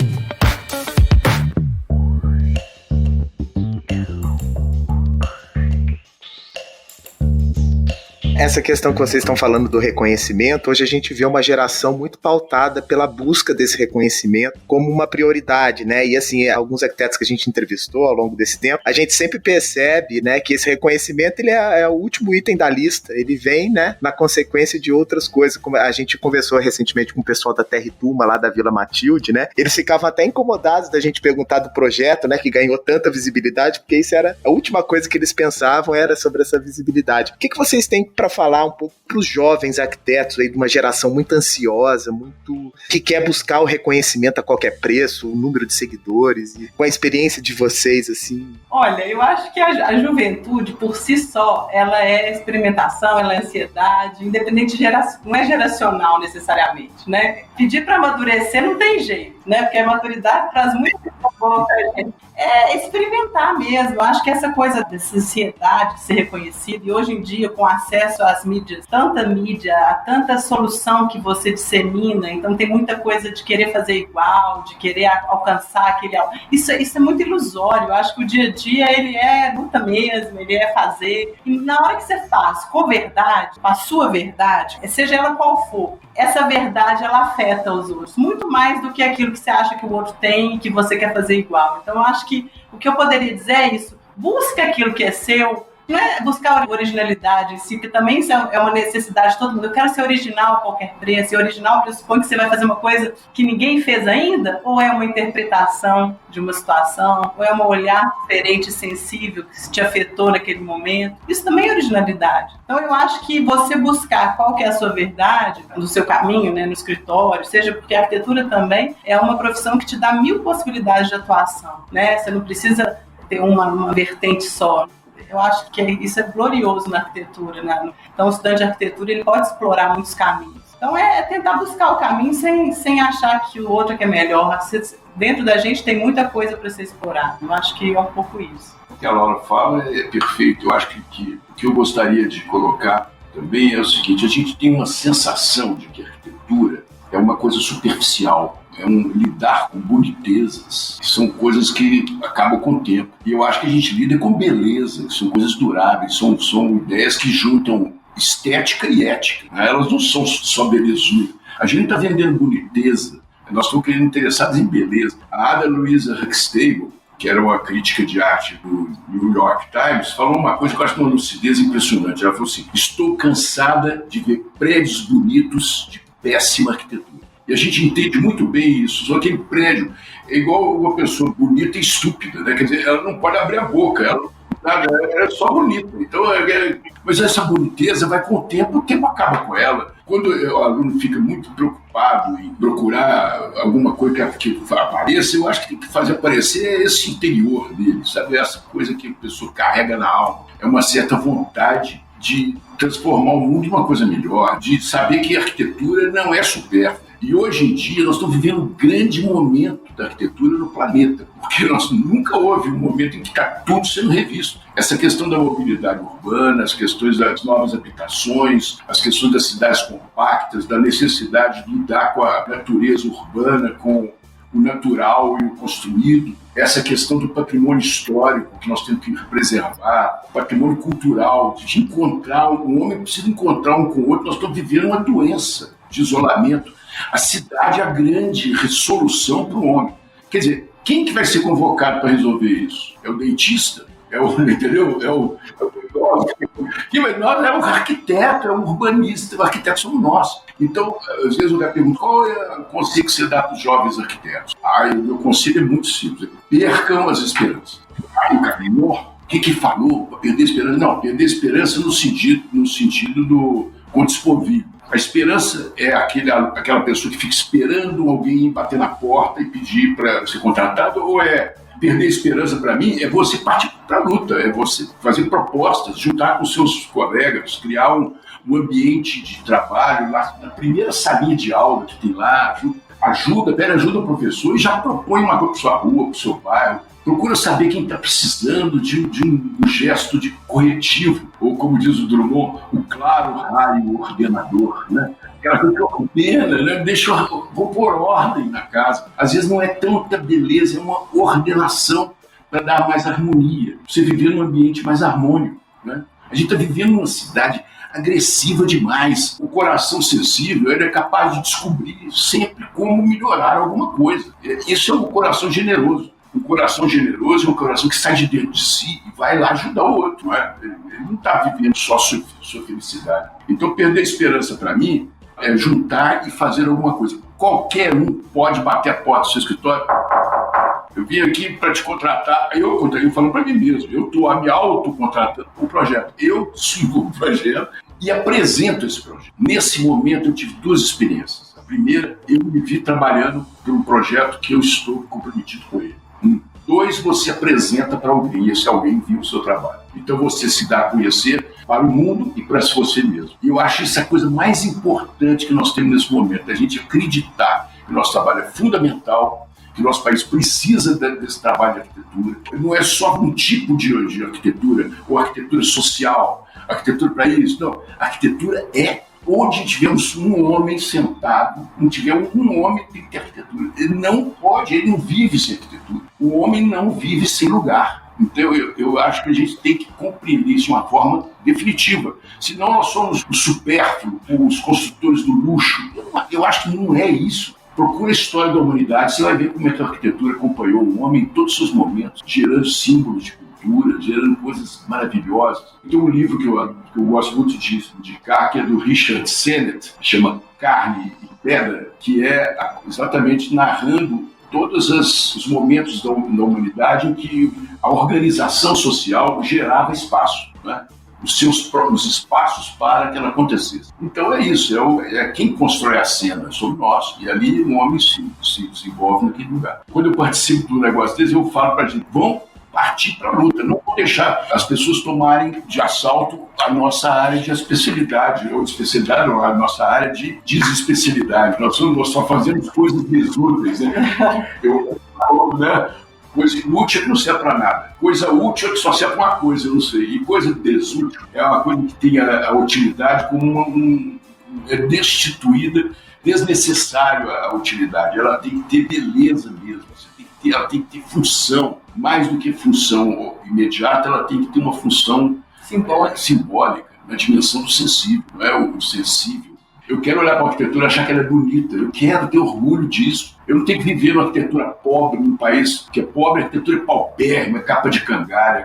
Essa questão que vocês estão falando do reconhecimento, hoje a gente vê uma geração muito pautada pela busca desse reconhecimento como uma prioridade, né? E assim, alguns arquitetos que a gente entrevistou ao longo desse tempo, a gente sempre percebe, né, que esse reconhecimento ele é o último item da lista, ele vem, né, na consequência de outras coisas. Como a gente conversou recentemente com o pessoal da Terra e Tuma, lá da Vila Matilde, né? Eles ficavam até incomodados da gente perguntar do projeto, né, que ganhou tanta visibilidade, porque isso era a última coisa que eles pensavam, era sobre essa visibilidade. O que vocês têm para falar um pouco para os jovens arquitetos aí de uma geração muito ansiosa, muito que quer buscar o reconhecimento a qualquer preço, o número de seguidores, e com a experiência de vocês, assim? Olha, eu acho que a juventude, por si só, ela é experimentação, ela é ansiedade, independente de geração, não é geracional necessariamente, né? Pedir para amadurecer não tem jeito, né? Porque a maturidade traz muito bom pra gente. É experimentar mesmo. Eu acho que essa coisa dessa ansiedade de ser reconhecido, e hoje em dia, com acesso às mídias, tanta mídia, há tanta solução que você dissemina, então tem muita coisa de querer fazer igual, de querer alcançar aquele... Isso é muito ilusório. Eu acho que o dia a dia, ele é luta mesmo, ele é fazer. E na hora que você faz com verdade, com a sua verdade, seja ela qual for, essa verdade, ela afeta os outros, muito mais do que aquilo que você acha que o outro tem e que você quer fazer igual. Então, eu acho que o que eu poderia dizer é isso: busca aquilo que é seu, não é buscar a originalidade em si, que também isso é uma necessidade de todo mundo. Eu quero ser original a qualquer preço, e original pressupõe que você vai fazer uma coisa que ninguém fez ainda, ou é uma interpretação de uma situação, ou é um olhar diferente e sensível que te afetou naquele momento. Isso também é originalidade. Então eu acho que você buscar qual que é a sua verdade no seu caminho, né, no escritório, seja porque a arquitetura também é uma profissão que te dá 1000 possibilidades de atuação, né? Você não precisa ter uma vertente só. Eu acho que isso é glorioso na arquitetura, né? Então, o estudante de arquitetura, ele pode explorar muitos caminhos. Então, é tentar buscar o caminho sem achar que o outro é que é melhor. Dentro da gente tem muita coisa para ser explorada. Eu acho que é um pouco isso. O que a Laura fala é perfeito. Eu acho que o que eu gostaria de colocar também é o seguinte: a gente tem uma sensação de que a arquitetura é uma coisa superficial. É lidar com bonitezas, que são coisas que acabam com o tempo. E eu acho que a gente lida com beleza, que são coisas duráveis, são ideias que juntam estética e ética, né? Elas não são só belezura. A gente está vendendo boniteza, nós estamos querendo interessados em beleza. A Ada Luiza Huxtable, que era uma crítica de arte do New York Times, falou uma coisa que eu acho uma lucidez impressionante. Ela falou assim: estou cansada de ver prédios bonitos de péssima arquitetura. E a gente entende muito bem isso, só que aquele prédio é igual uma pessoa bonita e estúpida, né? Quer dizer, ela não pode abrir a boca, ela é só bonita. Então, mas essa boniteza vai com o tempo acaba com ela. Quando o aluno fica muito preocupado em procurar alguma coisa que apareça, eu acho que tem que fazer aparecer esse interior dele, sabe? Essa coisa que a pessoa carrega na alma. É uma certa vontade de transformar o mundo em uma coisa melhor, de saber que a arquitetura não é supérflua. E hoje em dia nós estamos vivendo um grande momento da arquitetura no planeta, porque nunca houve um momento em que está tudo sendo revisto. Essa questão da mobilidade urbana, as questões das novas habitações, as questões das cidades compactas, da necessidade de lidar com a natureza urbana, com o natural e o construído, essa questão do patrimônio histórico que nós temos que preservar, patrimônio cultural, de encontrar, o homem precisa encontrar um com o outro. Nós estamos vivendo uma doença de isolamento. A cidade é a grande resolução para o homem. Quer dizer, quem que vai ser convocado para resolver isso? É o dentista? Entendeu? É o arquiteto, é o urbanista, o arquiteto somos nós. Então, às vezes o cara pergunta: qual é o conselho que você dá para os jovens arquitetos? O meu conselho é muito simples: percam as esperanças. O que falou? Perder a esperança? Não, perder a esperança no sentido do condispovível. A esperança é aquela pessoa que fica esperando alguém bater na porta e pedir para ser contratado, ou perder a esperança, para mim, é você partir para a luta, é você fazer propostas, juntar com seus colegas, criar um ambiente de trabalho lá na primeira salinha de aula que tem lá, pede ajuda ao professor e já propõe uma coisa para sua rua, para o seu bairro. Procura saber quem está precisando de um gesto de corretivo, ou como diz o Drummond, o claro raio ordenador, né? Aquela coisa que ordena, né? Vou pôr ordem na casa. Às vezes não é tanta beleza, é uma ordenação para dar mais harmonia, você viver num ambiente mais harmônico, né? A gente está vivendo numa cidade agressiva demais. O coração sensível, ele é capaz de descobrir sempre como melhorar alguma coisa. Isso é um coração generoso. Um coração generoso é um coração que sai de dentro de si e vai lá ajudar o outro. Não é? Ele não está vivendo só sua felicidade. Então, perder a esperança, para mim, é juntar e fazer alguma coisa. Qualquer um pode bater a porta do seu escritório. Eu vim aqui para te contratar. Eu falando para mim mesmo. Eu estou me autocontratando com o projeto. Eu sigo o projeto e apresento esse projeto. Nesse momento, eu tive duas experiências. A primeira, eu me vi trabalhando por um projeto que eu estou comprometido com ele. 2, você apresenta para alguém, e esse alguém viu o seu trabalho. Então você se dá a conhecer para o mundo e para você mesmo. E eu acho isso a coisa mais importante que nós temos nesse momento, a gente acreditar que o nosso trabalho é fundamental, que o nosso país precisa desse trabalho de arquitetura. Não é só um tipo de arquitetura, ou arquitetura social, arquitetura para isso. Não, a arquitetura é onde tivemos um homem sentado, não tiver um homem que tem que ter arquitetura. Ele não pode, ele não vive sem arquitetura. O homem não vive sem lugar. Então eu acho que a gente tem que compreender isso de uma forma definitiva. Senão nós somos os supérfluos, os construtores do luxo. Eu acho que não é isso. Procura a história da humanidade, você vai ver como é que a arquitetura acompanhou o homem em todos os seus momentos, gerando símbolos de cultura, gerando coisas maravilhosas. Tem um livro que eu gosto muito de indicar, que é do Richard Sennett, chama Carne e Pedra, que é exatamente narrando todos os momentos da humanidade em que a organização social gerava espaço, né? Os seus próprios espaços para que ela acontecesse. Então é isso, é quem constrói a cena, somos nós. E ali o homem se desenvolve naquele lugar. Quando eu participo do negócio desse, eu falo para a gente: vão partir para a luta, não vou deixar as pessoas tomarem de assalto a nossa área de especialidade, ou especialidade, ou a nossa área de desespecialidade. Nós só fazemos coisas desúteis, né? Coisa inútil é que não serve para nada. Coisa útil é que só serve para uma coisa, eu não sei. E coisa desútil é uma coisa que tem a utilidade como é destituída, desnecessário a utilidade. Ela tem que ter beleza mesmo. Ela tem que ter função. Mais do que função imediata, ela tem que ter uma função simbólica, na dimensão do sensível. Não é o sensível Eu quero olhar para a arquitetura e achar que ela é bonita. Eu quero ter orgulho disso. Eu não tenho que viver numa arquitetura pobre, num país que é pobre, a arquitetura é paupérrima, é capa de cangalha,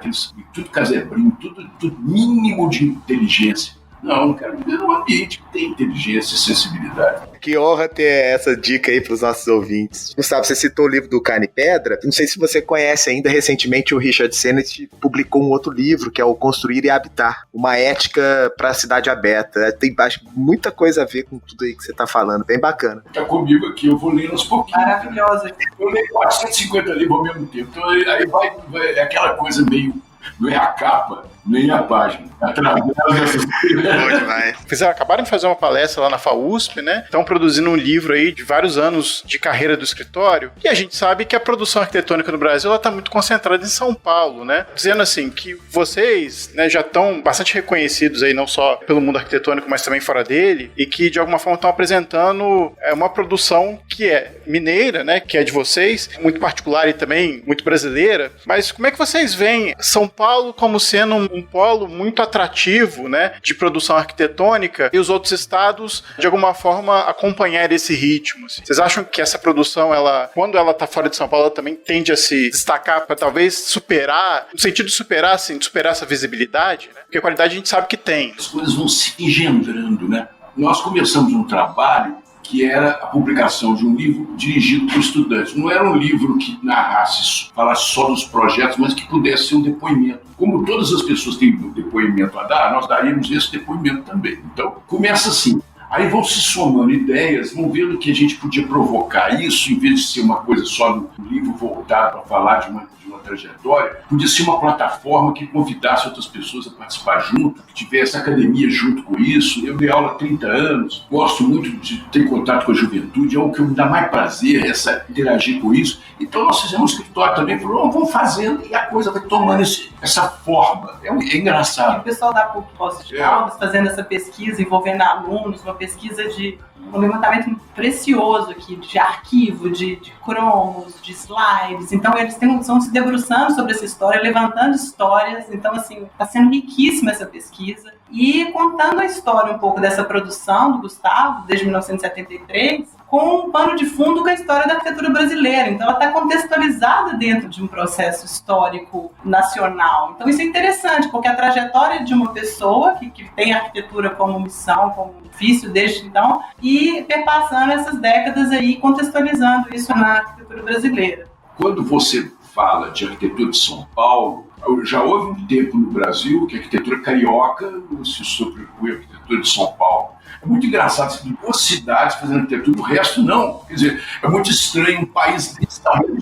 tudo casebrinho, tudo mínimo de inteligência. Não, quero viver num ambiente que tem inteligência e sensibilidade. Que honra ter essa dica aí para os nossos ouvintes. Gustavo, você citou o livro do Carne e Pedra. Não sei se você conhece ainda, recentemente o Richard Sennett publicou um outro livro, que é o Construir e Habitar, uma ética para a cidade aberta. Tem muita coisa a ver com tudo aí que você está falando, bem bacana. Está comigo aqui, eu vou ler uns pouquinhos. Maravilhosa. Eu leio 450 livros ao mesmo tempo, então aí vai é aquela coisa meio... Não é a capa, nem a página. Através dessas coisas. Acabaram de fazer uma palestra lá na FAUSP, né? Estão produzindo um livro aí de vários anos de carreira do escritório. E a gente sabe que a produção arquitetônica no Brasil está muito concentrada em São Paulo, né? Dizendo assim, que vocês, né, já estão bastante reconhecidos aí, não só pelo mundo arquitetônico, mas também fora dele, e que de alguma forma estão apresentando uma produção que é mineira, né? Que é de vocês, muito particular e também muito brasileira. Mas como é que vocês veem São Paulo como sendo um polo muito atrativo, né, de produção arquitetônica, e os outros estados, de alguma forma, acompanhar esse ritmo? Assim? Vocês acham que essa produção, quando ela está fora de São Paulo, ela também tende a se destacar para talvez superar, no sentido de superar, assim, de superar essa visibilidade? Né? Porque a qualidade a gente sabe que tem. As coisas vão se engendrando, né? Nós começamos um trabalho que era a publicação de um livro dirigido para estudantes. Não era um livro que narrasse, falasse só dos projetos, mas que pudesse ser um depoimento. Como todas as pessoas têm um depoimento a dar, nós daríamos esse depoimento também. Então, começa assim. Aí vão se somando ideias, vão vendo que a gente podia provocar isso, em vez de ser uma coisa só no livro voltado para falar de uma trajetória, podia ser uma plataforma que convidasse outras pessoas a participar junto, que tivesse academia junto com isso. Eu dei aula há 30 anos, gosto muito de ter contato com a juventude, é o que me dá mais prazer, interagir com isso. Então nós fizemos um escritório também, falou, vamos fazendo, e a coisa vai tomando essa forma. É engraçado. E o pessoal da PUC Poços de Caldas fazendo essa pesquisa, envolvendo alunos, uma pesquisa de um levantamento precioso aqui, de arquivo, de cromos, de slides. Então eles estão se debruçando sobre essa história, levantando histórias. Então, assim, está sendo riquíssima essa pesquisa. E contando a história um pouco dessa produção do Gustavo, desde 1973, com um pano de fundo com a história da arquitetura brasileira. Então, ela está contextualizada dentro de um processo histórico nacional. Então, isso é interessante, porque a trajetória de uma pessoa que tem a arquitetura como missão, como ofício desde então, e perpassando essas décadas aí, contextualizando isso na arquitetura brasileira. Quando você fala de arquitetura de São Paulo, já houve um tempo no Brasil que a arquitetura carioca se sobrepõe à arquitetura de São Paulo. É muito engraçado, você tem duas cidades fazendo arquitetura, o resto não. Quer dizer, é muito estranho um país desse tamanho,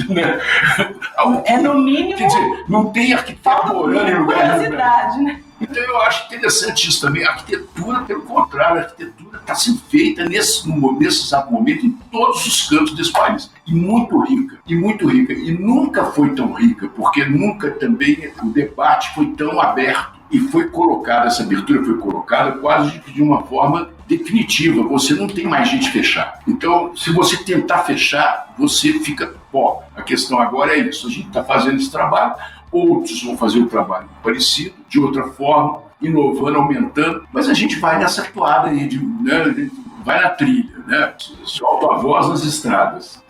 né? É no mínimo... Quer dizer, não tem arquitetura morando em lugar nenhum. Né? Então eu acho interessante isso também. A arquitetura, pelo contrário, a arquitetura está sendo feita nesse exato momento em todos os cantos desse país. E muito rica. E nunca foi tão rica, porque nunca também o debate foi tão aberto. E essa abertura foi colocada quase de uma forma definitiva. Você não tem mais gente fechar. Então, se você tentar fechar, você fica pobre. A questão agora é isso. A gente está fazendo esse trabalho, outros vão fazer um trabalho parecido, de outra forma, inovando, aumentando, mas a gente vai nessa toada aí, né, vai na trilha, né? Solta a voz nas estradas.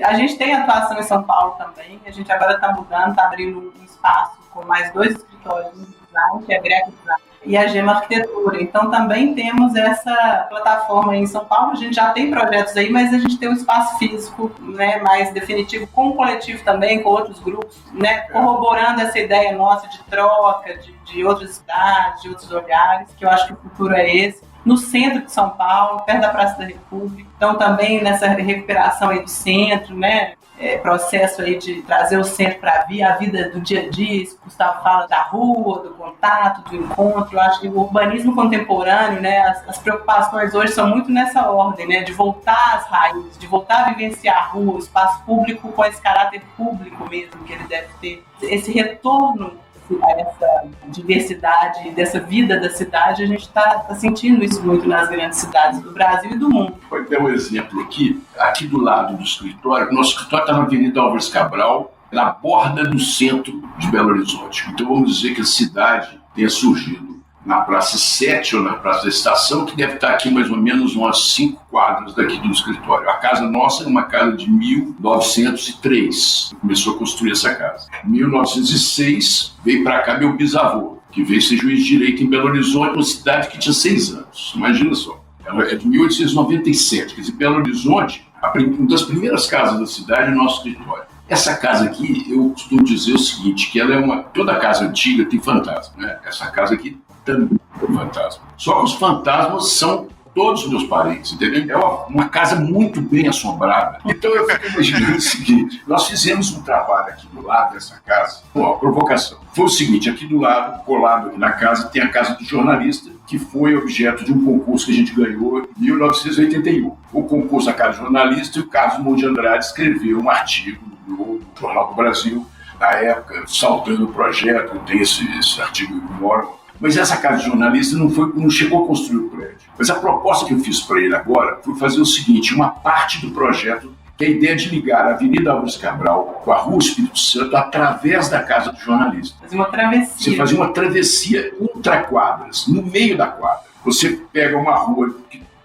A gente tem atuação em São Paulo também, a gente agora está mudando, está abrindo um espaço com mais 2 escritórios no design, que é a Greco Design e a Gema Arquitetura. Então também temos essa plataforma aí em São Paulo, a gente já tem projetos aí, mas a gente tem um espaço físico, né, mais definitivo, com o coletivo também, com outros grupos, né, corroborando essa ideia nossa de troca, de outras cidades, de outros olhares, que eu acho que o futuro é esse. No centro de São Paulo, perto da Praça da República. Então, também nessa recuperação aí do centro, né? Processo aí de trazer o centro para a vida do dia a dia. O Gustavo fala da rua, do contato, do encontro. Eu acho que o urbanismo contemporâneo, né? As preocupações hoje são muito nessa ordem, né? De voltar às raízes, de voltar a vivenciar a rua, o espaço público com esse caráter público mesmo que ele deve ter. Esse retorno a essa diversidade, dessa vida da cidade, a gente está sentindo isso muito nas grandes cidades do Brasil e do mundo. Vou dar um exemplo aqui do lado do escritório. Nosso escritório está na Avenida Álvares Cabral, na borda do centro de Belo Horizonte. Então vamos dizer que a cidade tenha surgido na Praça 7 ou na Praça da Estação, que deve estar aqui mais ou menos umas 5 quadras daqui do escritório. A casa nossa é uma casa de 1903. Começou a construir essa casa. Em 1906 veio para cá meu bisavô, que veio ser juiz de direito em Belo Horizonte, uma cidade que tinha 6 anos. Imagina só. Ela é de 1897. Quer dizer, Belo Horizonte, uma das primeiras casas da cidade é o nosso escritório. Essa casa aqui, eu costumo dizer o seguinte, que ela é toda casa antiga tem fantasma, né? Essa casa aqui também tem fantasma. Só que os fantasmas são todos meus parentes, entendeu? É uma casa muito bem assombrada. Então eu fico imaginando o seguinte, nós fizemos um trabalho aqui do lado dessa casa, uma provocação. Foi o seguinte, aqui do lado, colado aqui na casa, tem a casa do jornalista, que foi objeto de um concurso que a gente ganhou em 1981. O concurso da Casa do Jornalista, e o Carlos Drummond de Andrade escreveu um artigo no Jornal do Brasil, na época, saudando o projeto, tem esse artigo que mora. Mas essa casa de jornalista não chegou a construir o prédio. Mas a proposta que eu fiz para ele agora foi fazer o seguinte, uma parte do projeto, que é a ideia de ligar a Avenida Álvares Cabral com a Rua Espírito Santo através da casa do jornalista. Fazer uma travessia. Você fazia uma travessia intraquadras, no meio da quadra. Você pega uma rua,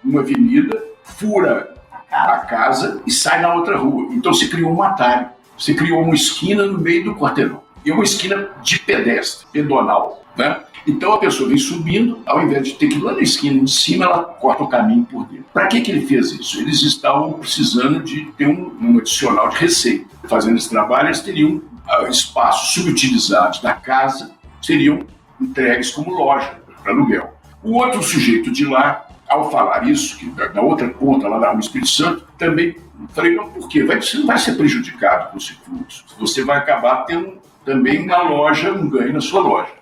uma avenida, fura a casa e sai na outra rua. Então você criou um atalho. Você criou uma esquina no meio do quarteirão. E uma esquina de pedestre, pedonal, né? Então a pessoa vem subindo, ao invés de ter que ir lá na esquina de cima, ela corta o caminho por dentro. Para que ele fez isso? Eles estavam precisando de ter um adicional de receita. Fazendo esse trabalho, eles teriam espaços subutilizados da casa, seriam entregues como loja para aluguel. O outro sujeito de lá, ao falar isso, que da outra ponta, lá da Rua Espírito Santo, também falei, não, por quê? Você não vai ser prejudicado com esse fluxo. Você vai acabar tendo também uma loja, um ganho na sua loja.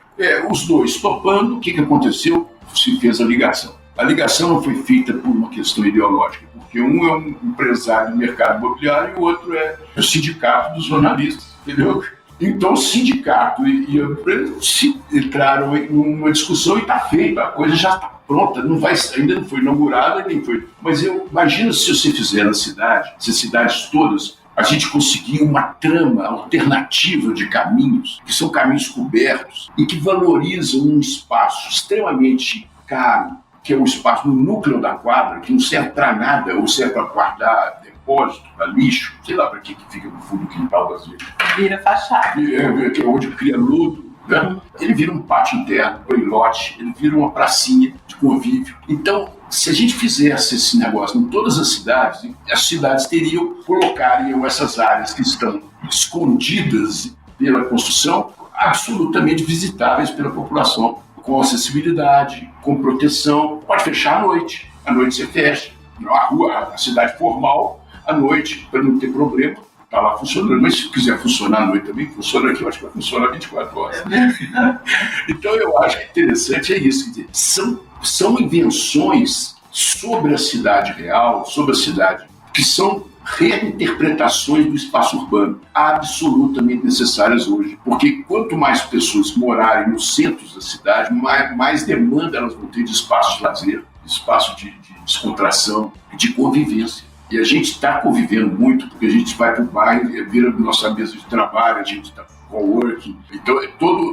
Os dois topando, o que aconteceu? Se fez a ligação. A ligação não foi feita por uma questão ideológica, porque um é um empresário do mercado imobiliário e o outro é o sindicato dos jornalistas, entendeu? Então o sindicato e a empresa entraram em uma discussão e está feita, a coisa já está pronta, ainda não foi inaugurada, nem foi. Mas imagina se você fizer na cidade, se as cidades todas, a gente conseguir uma trama alternativa de caminhos, que são caminhos cobertos e que valorizam um espaço extremamente caro, que é o espaço no núcleo da quadra, que não serve para nada, ou serve para guardar depósito, para lixo, sei lá para que fica no fundo do quintal das vezes. Vira fachada. Que é onde cria lodo. Né? Ele vira um pátio interno, barilote, ele vira uma pracinha de convívio. Então, se a gente fizesse esse negócio em todas as cidades colocariam essas áreas que estão escondidas pela construção, absolutamente visitáveis pela população, com acessibilidade, com proteção. Pode fechar à noite você fecha. A cidade formal, à noite, para não ter problema, está lá funcionando. Mas se quiser funcionar à noite também, funciona aqui, eu acho que vai funcionar 24 horas. Então eu acho que interessante é isso. Quer dizer, são invenções sobre a cidade real, sobre a cidade, que são reinterpretações do espaço urbano, absolutamente necessárias hoje. Porque quanto mais pessoas morarem nos centros da cidade, mais demanda elas vão ter de espaço de lazer, de espaço de descontração, de convivência. E a gente está convivendo muito, porque a gente vai para o bairro, vira nossa mesa de trabalho, a gente está coworking. Então,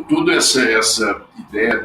toda essa ideia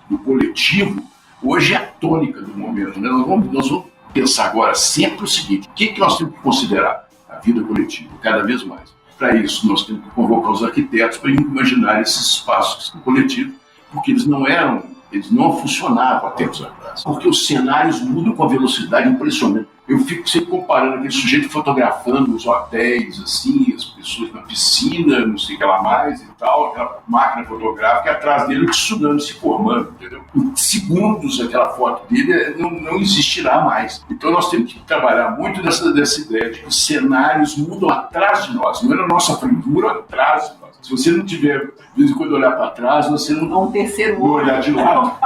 do coletivo, hoje é a tônica do momento. Né? Nós vamos pensar agora sempre o seguinte, o que nós temos que considerar? A vida coletiva, cada vez mais. Para isso, nós temos que convocar os arquitetos para imaginar esses espaços coletivos, porque eles não funcionavam há tempos atrás. Porque os cenários mudam com a velocidade impressionante. Eu fico sempre comparando aquele sujeito fotografando os hotéis, assim, as pessoas na piscina, não sei o que lá mais e tal, aquela máquina fotográfica, e atrás dele o tsunami se formando, entendeu? Em segundos aquela foto dele não existirá mais. Então nós temos que trabalhar muito dessa ideia de que os cenários mudam atrás de nós, não é na nossa frente, mudam atrás de nós. Se você não tiver, de vez em quando, olhar para trás, você não olhar de lado.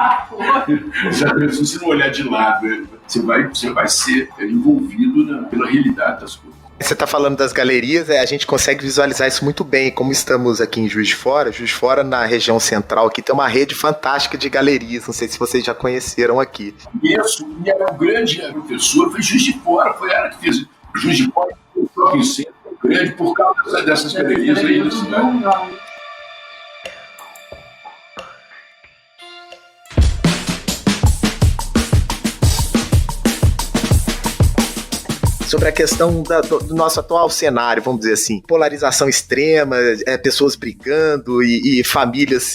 Se você não olhar de lado, você vai ser envolvido pela realidade das coisas. Você está falando das galerias, a gente consegue visualizar isso muito bem. Como estamos aqui em Juiz de Fora, na região central, aqui tem uma rede fantástica de galerias. Não sei se vocês já conheceram aqui. Isso, e a grande professora foi Juiz de Fora, foi ela que fez. Juiz de Fora foi um shopping center grande por causa dessas galerias aí da cidade. sobre a questão do nosso atual cenário, vamos dizer assim, polarização extrema, pessoas brigando e famílias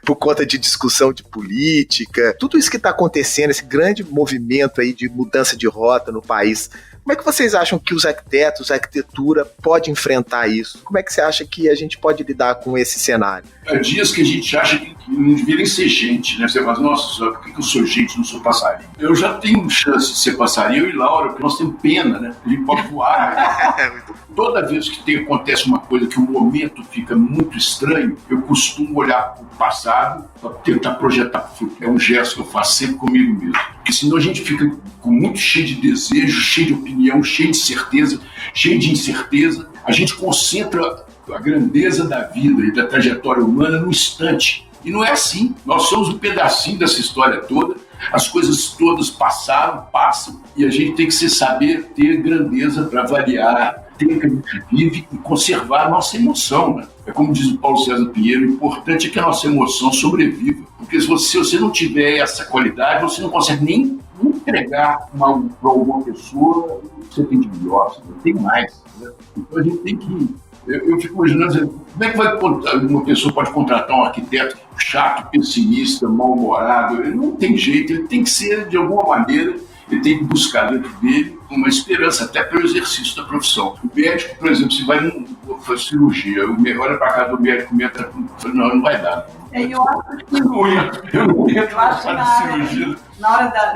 por conta de discussão de política, tudo isso que está acontecendo, esse grande movimento aí de mudança de rota no país. Como é que vocês acham que os arquitetos, a arquitetura pode enfrentar isso? Como é que você acha que a gente pode lidar com esse cenário? Há dias que a gente acha que não deveria nem ser gente, né? Você fala, nossa, por que eu sou gente, não sou passarinho? Eu já tenho chance de ser passarinho, eu e Laura, porque nós temos pena, né? A gente pode voar. Toda vez que acontece uma coisa que o momento fica muito estranho, eu costumo olhar para o passado para tentar projetar para o futuro. É um gesto que eu faço sempre comigo mesmo. Porque senão a gente fica muito cheio de desejo, cheio de opinião, cheio de certeza, cheio de incerteza. A gente concentra a grandeza da vida e da trajetória humana no instante. E não é assim. Nós somos um pedacinho dessa história toda. As coisas todas passaram, passam, e a gente tem que saber ter grandeza para avaliar o tempo que a gente vive e conservar a nossa emoção, né? É como diz o Paulo César Pinheiro, o importante é que a nossa emoção sobreviva. Porque se você não tiver essa qualidade, você não consegue nem entregar para alguma pessoa o que você tem de melhor, você não tem mais, né? Então a gente tem que... Eu fico imaginando, como é que uma pessoa pode contratar um arquiteto chato, pessimista, mal-humorado? Ele não tem jeito, ele tem que ser, de alguma maneira, ele tem que buscar dentro dele uma esperança, até pelo exercício da profissão. O médico, por exemplo, se vai fazer cirurgia, olha para casa do médico e entra, não vai dar. Eu acho que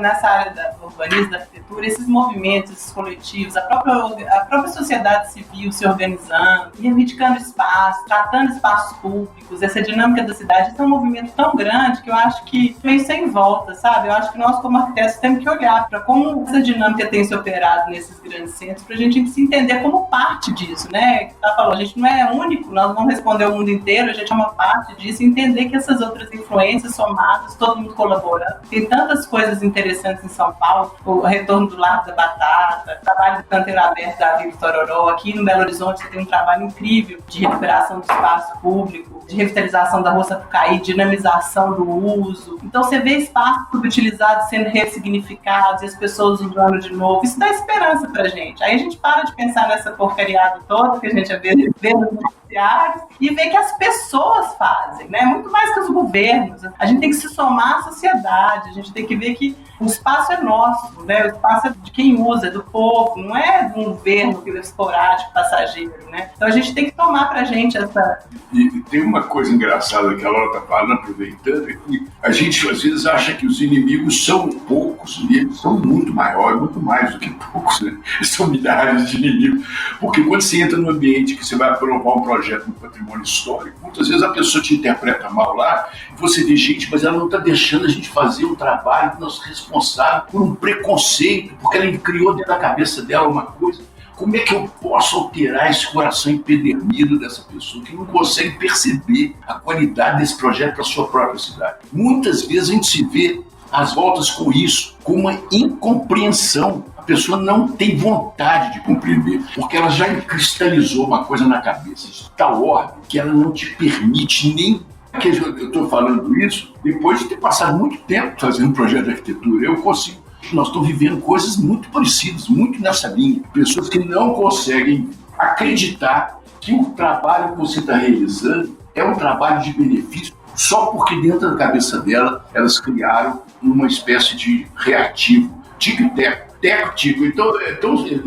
nessa área do urbanismo, da arquitetura, esses movimentos, esses coletivos, a própria sociedade civil se organizando, reivindicando espaço, tratando espaços públicos, essa dinâmica da cidade, isso é um movimento tão grande que eu acho que meio sem volta, sabe? Eu acho que nós, como arquitetos, temos que olhar para como essa dinâmica tem se operado nesses grandes centros, para a gente se entender como parte disso, né? A gente não é único, nós não vamos responder o mundo inteiro, a gente é uma parte disso, e entender que essas outras influências somadas, todo mundo colaborando. Tem tantas coisas interessantes em São Paulo, o retorno do Largo da Batata, o trabalho do canteiro aberto da Vila Tororó. Aqui no Belo Horizonte você tem um trabalho incrível de recuperação do espaço público, de revitalização da Rua Sapucaí, dinamização do uso. Então você vê espaços subutilizados sendo ressignificados e as pessoas usando de novo. Isso dá esperança pra gente. Aí a gente para de pensar nessa porcariada toda que a gente vê nos noticiários e vê que as pessoas fazem, né? Muito mais que os governos. A gente tem que se somar à sociedade, a gente tem que ver que o espaço é nosso, né? O espaço é de quem usa, é do povo, não é de um governo que é esporádico, passageiro, né? Então a gente tem que tomar pra gente essa... E tem uma coisa engraçada que a Laura está falando, aproveitando, é que a gente às vezes acha que os inimigos são poucos, e eles são muito maiores, muito mais do que poucos, né? São milhares de inimigos. Porque quando você entra no ambiente que você vai aprovar um projeto no patrimônio histórico, muitas vezes a pessoa te interpreta mal lá, e você diz, gente, mas ela não está deixando a gente fazer um trabalho que nós responsáveis por um preconceito, porque ela criou dentro da cabeça dela uma coisa. Como é que eu posso alterar esse coração empedernido dessa pessoa que não consegue perceber a qualidade desse projeto para a sua própria cidade? Muitas vezes a gente se vê às voltas com isso, com uma incompreensão. A pessoa não tem vontade de compreender, porque ela já cristalizou uma coisa na cabeça, de tal ordem que ela não te permite nem... Eu estou falando isso depois de ter passado muito tempo fazendo um projeto de arquitetura. Eu consigo... Nós estamos vivendo coisas muito parecidas, muito nessa linha. Pessoas que não conseguem acreditar que o trabalho que você está realizando é um trabalho de benefício só porque dentro da cabeça dela elas criaram uma espécie de reativo, tico-teco. Teco-tico. Então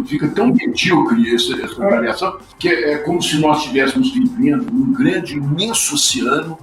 fica tão medíocre essa avaliação que é como se nós estivéssemos vivendo num grande, imenso oceano,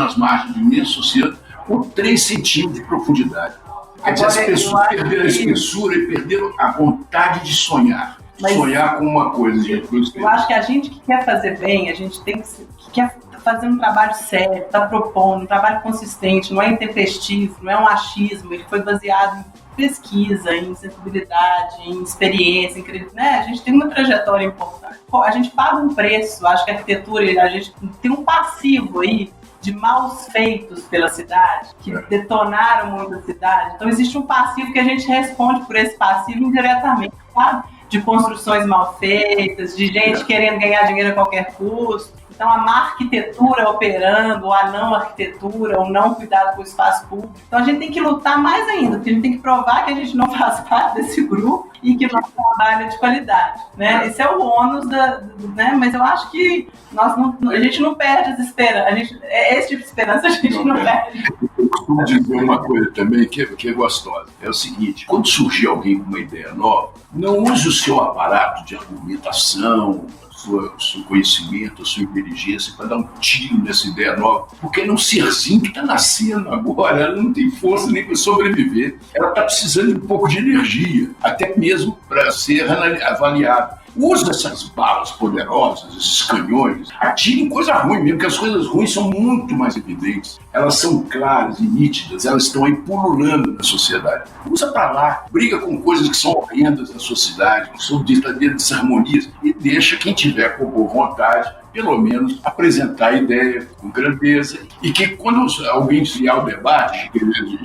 às margens de um imenso oceano, com 3 centímetros de profundidade. Quer dizer, as pessoas perderam a espessura e perderam a vontade de sonhar. Sonhar com uma coisa, gente. Eu acho que a gente que quer fazer bem, a gente tem que quer fazer um trabalho sério, está propondo, um trabalho consistente, não é intempestivo, não é um achismo, ele foi baseado em pesquisa, em sensibilidade, em experiência, né? A gente tem uma trajetória importante. A gente paga um preço, acho que a arquitetura, a gente tem um passivo aí de maus feitos pela cidade, que detonaram muito a cidade. Então existe um passivo que a gente responde por esse passivo indiretamente, sabe? De construções mal feitas, de gente querendo ganhar dinheiro a qualquer custo. Então, a má arquitetura operando, ou a não arquitetura, ou não cuidado com o espaço público. Então, a gente tem que lutar mais ainda, porque a gente tem que provar que a gente não faz parte desse grupo e que nosso trabalho é de qualidade, né? Esse é o ônus né? Mas eu acho que a gente não perde as esperanças. Esse tipo de esperança a gente não perde. Eu costumo dizer uma coisa também que é gostosa. É o seguinte, quando surgir alguém com uma ideia nova, não use o seu aparato de argumentação, o seu conhecimento, a sua inteligência para dar um tiro nessa ideia nova, porque é um serzinho que está nascendo agora, ela não tem força nem para sobreviver, ela está precisando de um pouco de energia, até mesmo para ser avaliada. Usa essas balas poderosas, esses canhões, atirem coisa ruim mesmo, porque as coisas ruins são muito mais evidentes. Elas são claras e nítidas, elas estão aí pululando na sociedade. Usa pra lá, briga com coisas que são horrendas na sociedade, que são verdadeiras desarmonias, e deixa quem tiver com boa vontade, pelo menos, apresentar a ideia com grandeza, e que quando alguém criar o debate,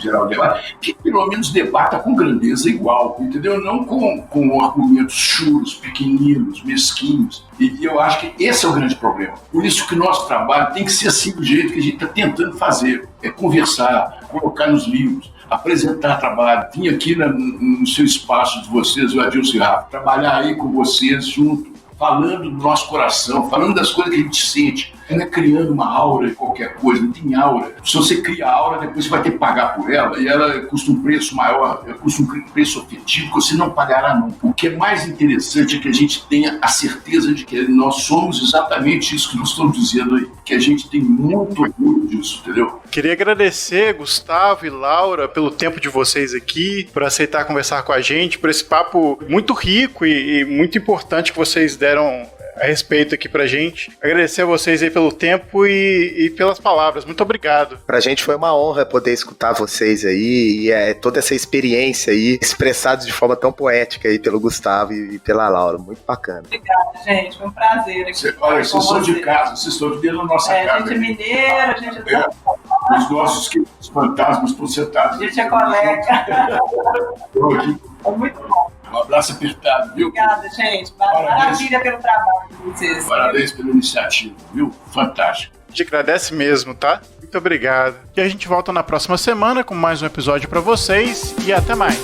gerar o debate, que pelo menos debata com grandeza igual, entendeu? Não com argumentos chulos, pequeninos, mesquinhos. E eu acho que esse é o grande problema. Por isso que o nosso trabalho tem que ser assim do jeito que a gente está tentando fazer. É conversar, colocar nos livros, apresentar trabalho, vir aqui no seu espaço de vocês, o Adilson e o Rafa, trabalhar aí com vocês junto, falando do nosso coração, falando das coisas que a gente sente, não é criando uma aura de qualquer coisa, não tem aura. Se você cria aura, depois você vai ter que pagar por ela, e ela custa um preço maior, custa um preço afetivo que você não pagará não. O que é mais interessante é que a gente tenha a certeza de que nós somos exatamente isso que nós estamos dizendo aí, que a gente tem muito orgulho disso, entendeu? Queria agradecer, Gustavo e Laura, pelo tempo de vocês aqui, por aceitar conversar com a gente, por esse papo muito rico e muito importante que vocês deram a respeito aqui pra gente. Agradecer a vocês aí pelo tempo e pelas palavras. Muito obrigado. Pra gente foi uma honra poder escutar vocês aí e toda essa experiência aí expressada de forma tão poética aí pelo Gustavo e pela Laura. Muito bacana. Obrigada, gente. Foi um prazer aqui. Olha, vocês são de casa, vocês estão dentro da nossa casa. A gente é mineiro, a gente é... Os nossos queridos fantasmas estão sentados. A gente é colega. É muito bom. Um abraço apertado, viu? Obrigada, gente. Maravilha pelo trabalho de vocês. Parabéns pela iniciativa, viu? Fantástico. A gente agradece mesmo, tá? Muito obrigado. E a gente volta na próxima semana com mais um episódio pra vocês e até mais.